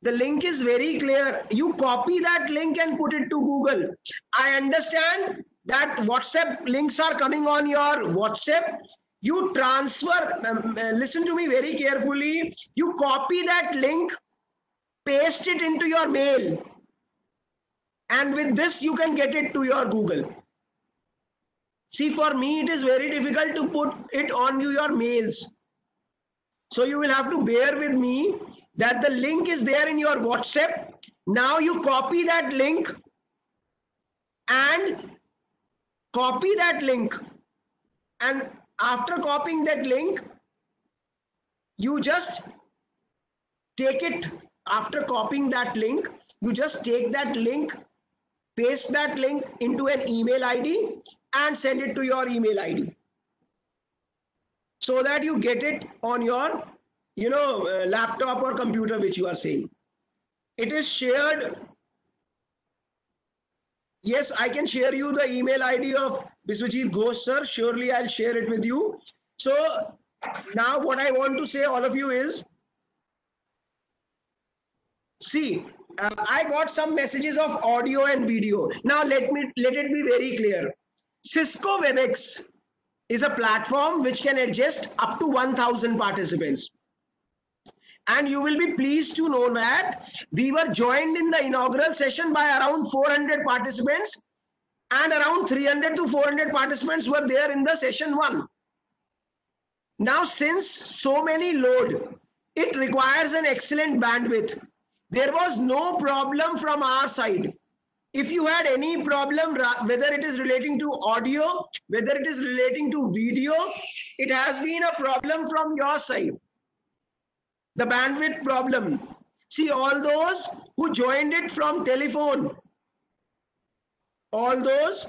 The link is very clear. You copy that link and put it to Google. I understand that WhatsApp links are coming on your WhatsApp. You transfer, listen to me very carefully. You copy that link, paste it into your mail, and with this you can get it to your Google. See, for me it is very difficult to put it on your mails. So you will have to bear with me that the link is there in your WhatsApp. Now you copy that link and after copying that link, you just take it. After copying that link, you just take that link, paste that link into an email ID and send it to your email ID, so that you get it on your laptop or computer which you are saying. It is shared. Yes, I can share you the email ID of Biswajit Ghosh sir. Surely I'll share it with you. So now what I want to say all of you is, see, I got some messages of audio and video. Now let it be very clear. Cisco WebEx is a platform which can adjust up to 1000 participants. And you will be pleased to know that we were joined in the inaugural session by around 400 participants, and around 300 to 400 participants were there in the session 1. Now, since so many load, it requires an excellent bandwidth. There was no problem from our side. If you had any problem, whether it is relating to audio, whether it is relating to video, it has been a problem from your side. The bandwidth problem. See, all those who joined it from telephone, all those,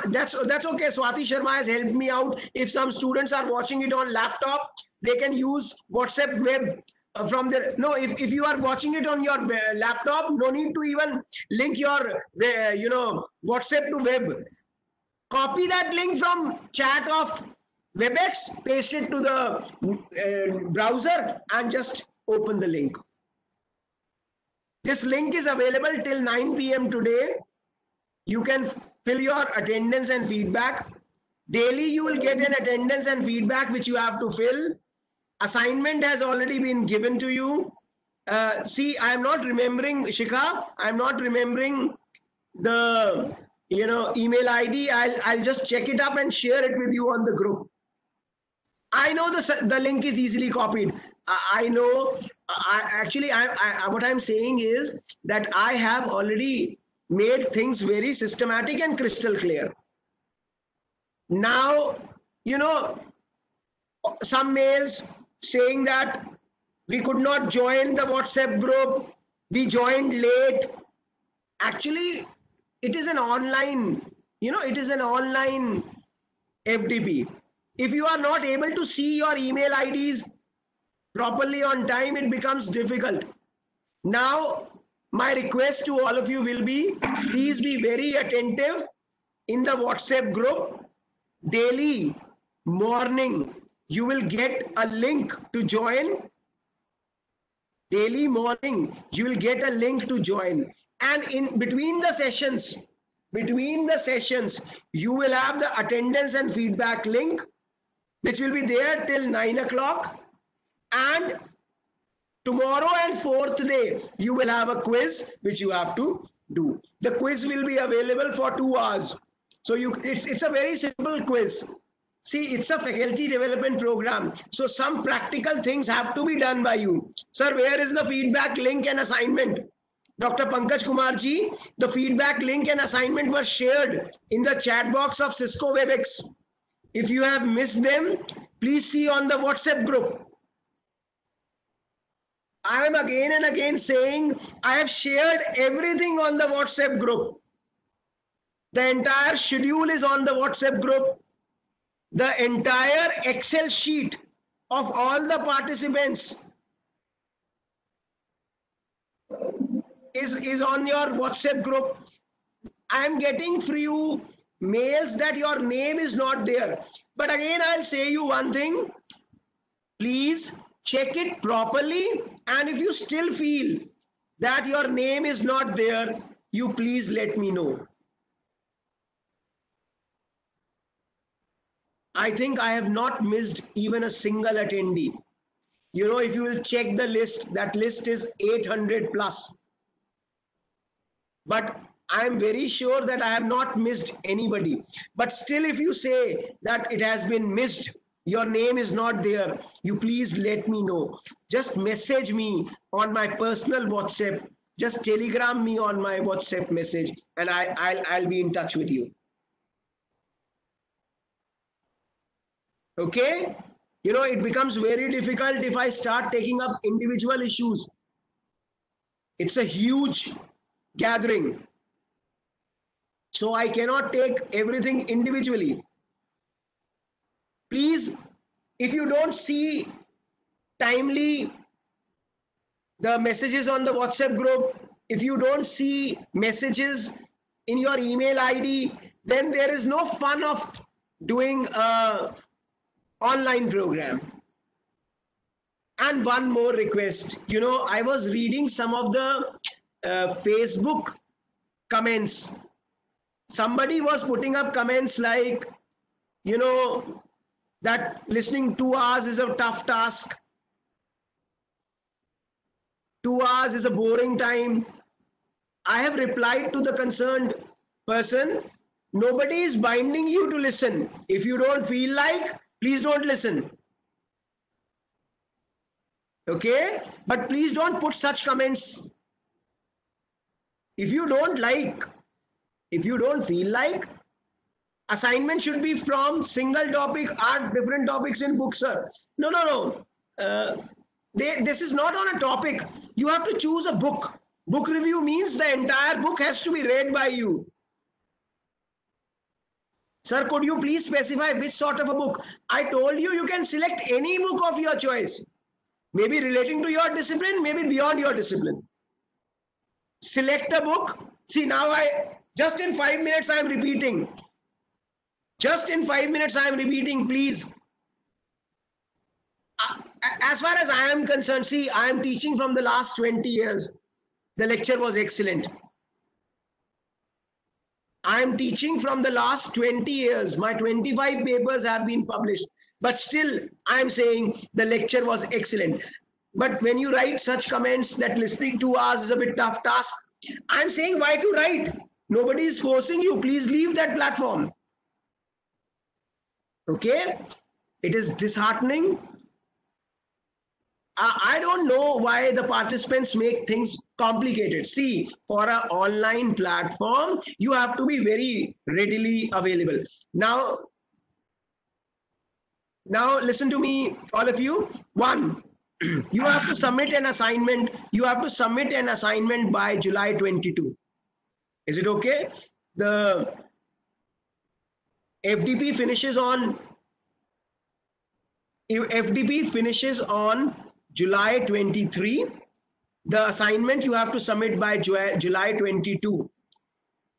that's okay. Swati Sharma has helped me out. If some students are watching it on laptop, they can use WhatsApp web from there. No, if you are watching it on your laptop, no need to even link your WhatsApp to web. Copy that link from chat of WebEx, paste it to the browser and just open the link. This link is available till 9 p.m. today. You can fill your attendance and feedback. Daily you will get an attendance and feedback which you have to fill. Assignment has already been given to you. See, I am not remembering, Shikha, I am not remembering the email ID. I'll just check it up and share it with you on the group. I know the link is easily copied. I know. What I'm saying is that I have already made things very systematic and crystal clear. Now, you know, some mails saying that we could not join the WhatsApp group, we joined late. Actually, it is an online, it is an online FDP. If you are not able to see your email IDs properly on time, it becomes difficult. Now, my request to all of you will be, please be very attentive in the WhatsApp group. Daily morning, you will get a link to join. Daily morning, you will get a link to join. And in between the sessions, you will have the attendance and feedback link, which will be there till 9 o'clock. And tomorrow and fourth day, you will have a quiz which you have to do. The quiz will be available for 2 hours. So it's a very simple quiz. See, it's a faculty development program. So some practical things have to be done by you. Sir, where is the feedback link and assignment? Dr. Pankaj Kumar ji, the feedback link and assignment were shared in the chat box of Cisco WebEx. If you have missed them, please see on the WhatsApp group. I am again and again saying I have shared everything on the WhatsApp group. The entire schedule is on the WhatsApp group. The entire Excel sheet of all the participants is on your WhatsApp group. I am getting few mails that your name is not there. But again, I'll say you one thing. Please check it properly. And if you still feel that your name is not there, you please let me know. I think I have not missed even a single attendee. You know, if you will check the list, that list is 800 plus. But I am very sure that I have not missed anybody. But still, if you say that it has been missed, your name is not there, you please let me know. Just message me on my personal WhatsApp. Just telegram me on my WhatsApp message, and I'll be in touch with you. Okay? You know, it becomes very difficult if I start taking up individual issues. It's a huge gathering. So I cannot take everything individually. Please, if you don't see timely the messages on the WhatsApp group, if you don't see messages in your email ID, then there is no fun of doing a online program. And one more request. You know, I was reading some of the Facebook comments. Somebody was putting up comments like, you know, that listening 2 hours is a tough task. 2 hours is a boring time. I have replied to the concerned person, nobody is binding you to listen. If you don't feel like, please don't listen. Okay? But please don't put such comments. If you don't like, if you don't feel like, assignment should be from single topic or different topics in books, sir. No. This is not on a topic. You have to choose a book. Book review means the entire book has to be read by you. Sir, could you please specify which sort of a book? I told you, you can select any book of your choice. Maybe relating to your discipline, maybe beyond your discipline. Select a book. See, now just in 5 minutes, I am repeating. Just in 5 minutes, I am repeating, please. As far as I am concerned, see, I am teaching from the last 20 years. The lecture was excellent. I am teaching from the last 20 years. My 25 papers have been published. But still, I am saying the lecture was excellent. But when you write such comments that listening 2 hours is a bit tough task, I am saying why to write? Nobody is forcing you. Please leave that platform. Okay? It is disheartening. I don't know why the participants make things complicated. See, for an online platform, you have to be very readily available. Now listen to me, all of you. One, you have to submit an assignment. You have to submit an assignment by July 22. Is it okay? The FDP finishes on July 23. The assignment you have to submit by July 22,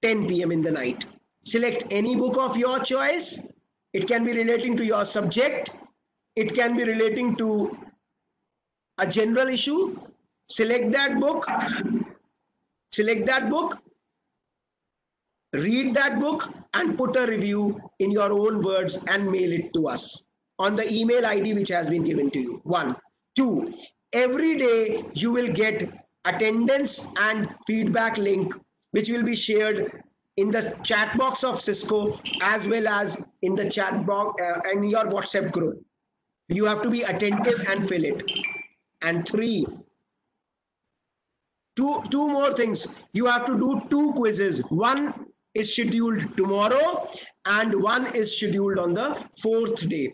10 p.m. in the night. Select any book of your choice. It can be relating to your subject. It can be relating to a general issue. Select that book. Read that book and put a review in your own words and mail it to us on the email ID which has been given to you. 1. 2. Every day you will get attendance and feedback link which will be shared in the chat box of Cisco as well as in the chat box in your WhatsApp group. You have to be attentive and fill it. And 3. Two more things. You have to do 2 quizzes. One is scheduled tomorrow and one is scheduled on the 4th day.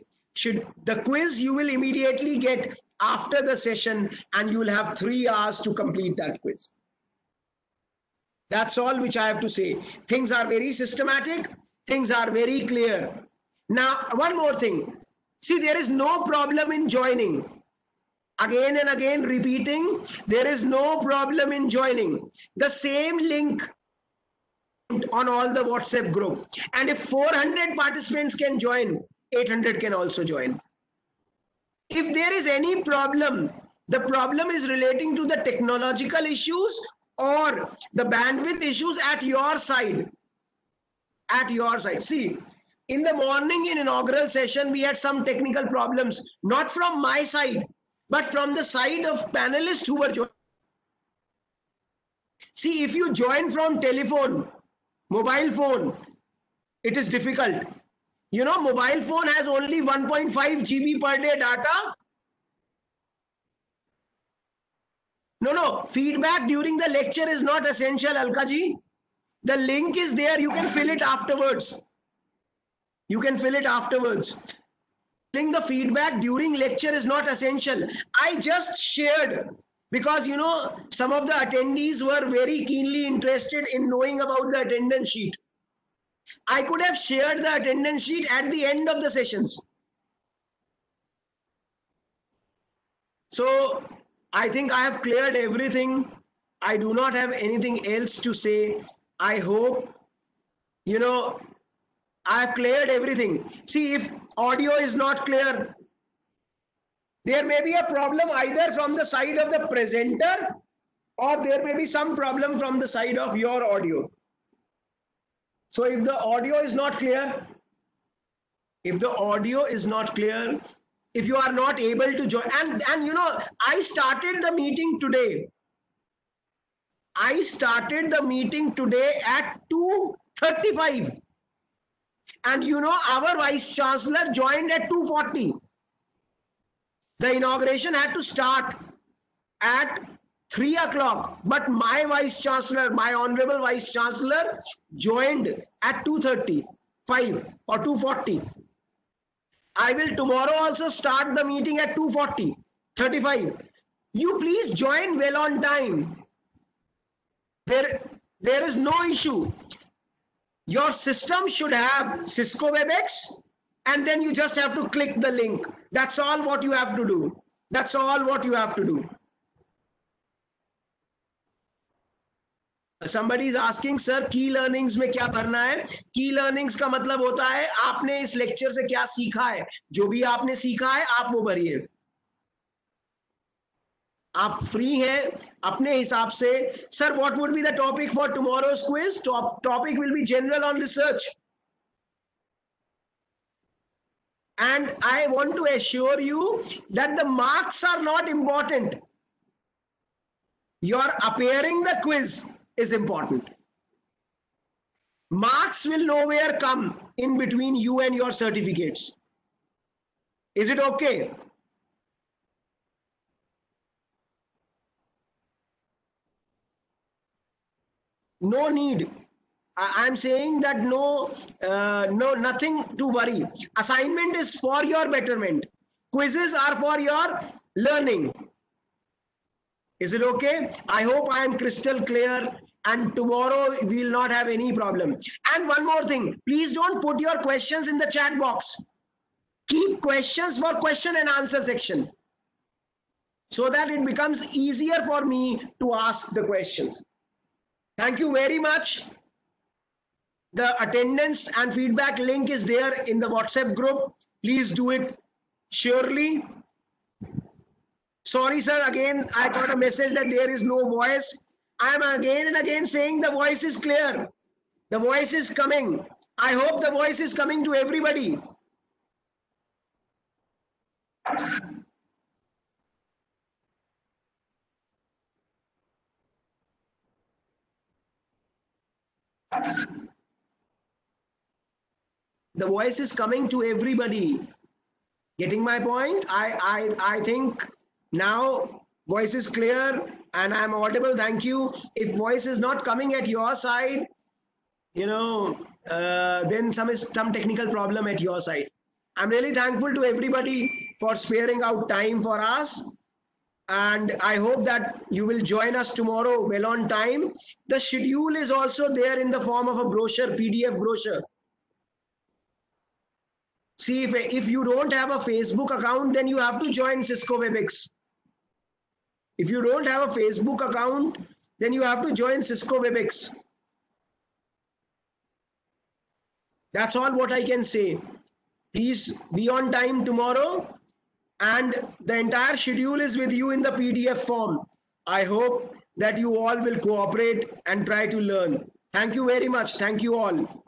The quiz you will immediately get after the session and you will have 3 hours to complete that quiz. That's all which I have to say. Things are very systematic. Things are very clear. Now, one more thing. See, there is no problem in joining. Again and again repeating, there is no problem in joining. The same link on all the WhatsApp group. And if 400 participants can join, 800 can also join. If there is any problem, the problem is relating to the technological issues or the bandwidth issues at your side. See, in the morning in inaugural session, we had some technical problems, not from my side, but from the side of panelists who were joining. See, if you join from telephone, mobile phone, it is difficult. You know, mobile phone has only 1.5 GB per day data. No, feedback during the lecture is not essential, Alkaji. The link is there, you can fill it afterwards. Filling the feedback during lecture is not essential. I just shared because, you know, some of the attendees were very keenly interested in knowing about the attendance sheet. I could have shared the attendance sheet at the end of the sessions. So I think I have cleared everything. I do not have anything else to say. I hope, you know, I have cleared everything. See, if audio is not clear, there may be a problem either from the side of the presenter or there may be some problem from the side of your audio. So if the audio is not clear, if you are not able to join, and you know, I started the meeting today. At 2:35. And you know, our Vice Chancellor joined at 2:40. The inauguration had to start at 3 o'clock, but my Vice Chancellor, my Honorable Vice Chancellor joined at 2:35 or 2:40. I will tomorrow also start the meeting at 2:35. You please join well on time. There is no issue. Your system should have Cisco WebEx and then you just have to click the link. That's all what you have to do. Somebody is asking, sir, key learnings में क्या भरना है? Key learnings का मतलब होता है आपने इस लेक्चर से क्या सीखा है. जो भी आपने सीखा है आप वो भरिए. आप फ्री हैं अपने हिसाब से. Sir, what would be the topic for tomorrow's quiz? Topic will be general on research. And I want to assure you that the marks are not important. Your appearing the quiz is important. Marks will nowhere come in between you and your certificates. Is it okay? No need. I'm saying that nothing to worry. Assignment is for your betterment. Quizzes are for your learning. Is it okay? I hope I am crystal clear, and tomorrow we will not have any problem. And one more thing, please don't put your questions in the chat box. Keep questions for question and answer section, so that it becomes easier for me to ask the questions. Thank you very much. The attendance and feedback link is there in the WhatsApp group. Please do it surely. Sorry, sir. Again, I got a message that there is no voice. I am again and again saying the voice is clear. The voice is coming. I hope the voice is coming to everybody. The voice is coming to everybody. Getting my point? I think now voice is clear and I'm audible. Thank you. If voice is not coming at your side, then some technical problem at your side. I'm really thankful to everybody for sparing out time for us. And I hope that you will join us tomorrow well on time. The schedule is also there in the form of a brochure, PDF brochure. See, if you don't have a Facebook account, then you have to join Cisco WebEx. If you don't have a Facebook account, then you have to join Cisco WebEx. That's all what I can say. Please be on time tomorrow, and the entire schedule is with you in the PDF form. I hope that you all will cooperate and try to learn. Thank you very much. Thank you all.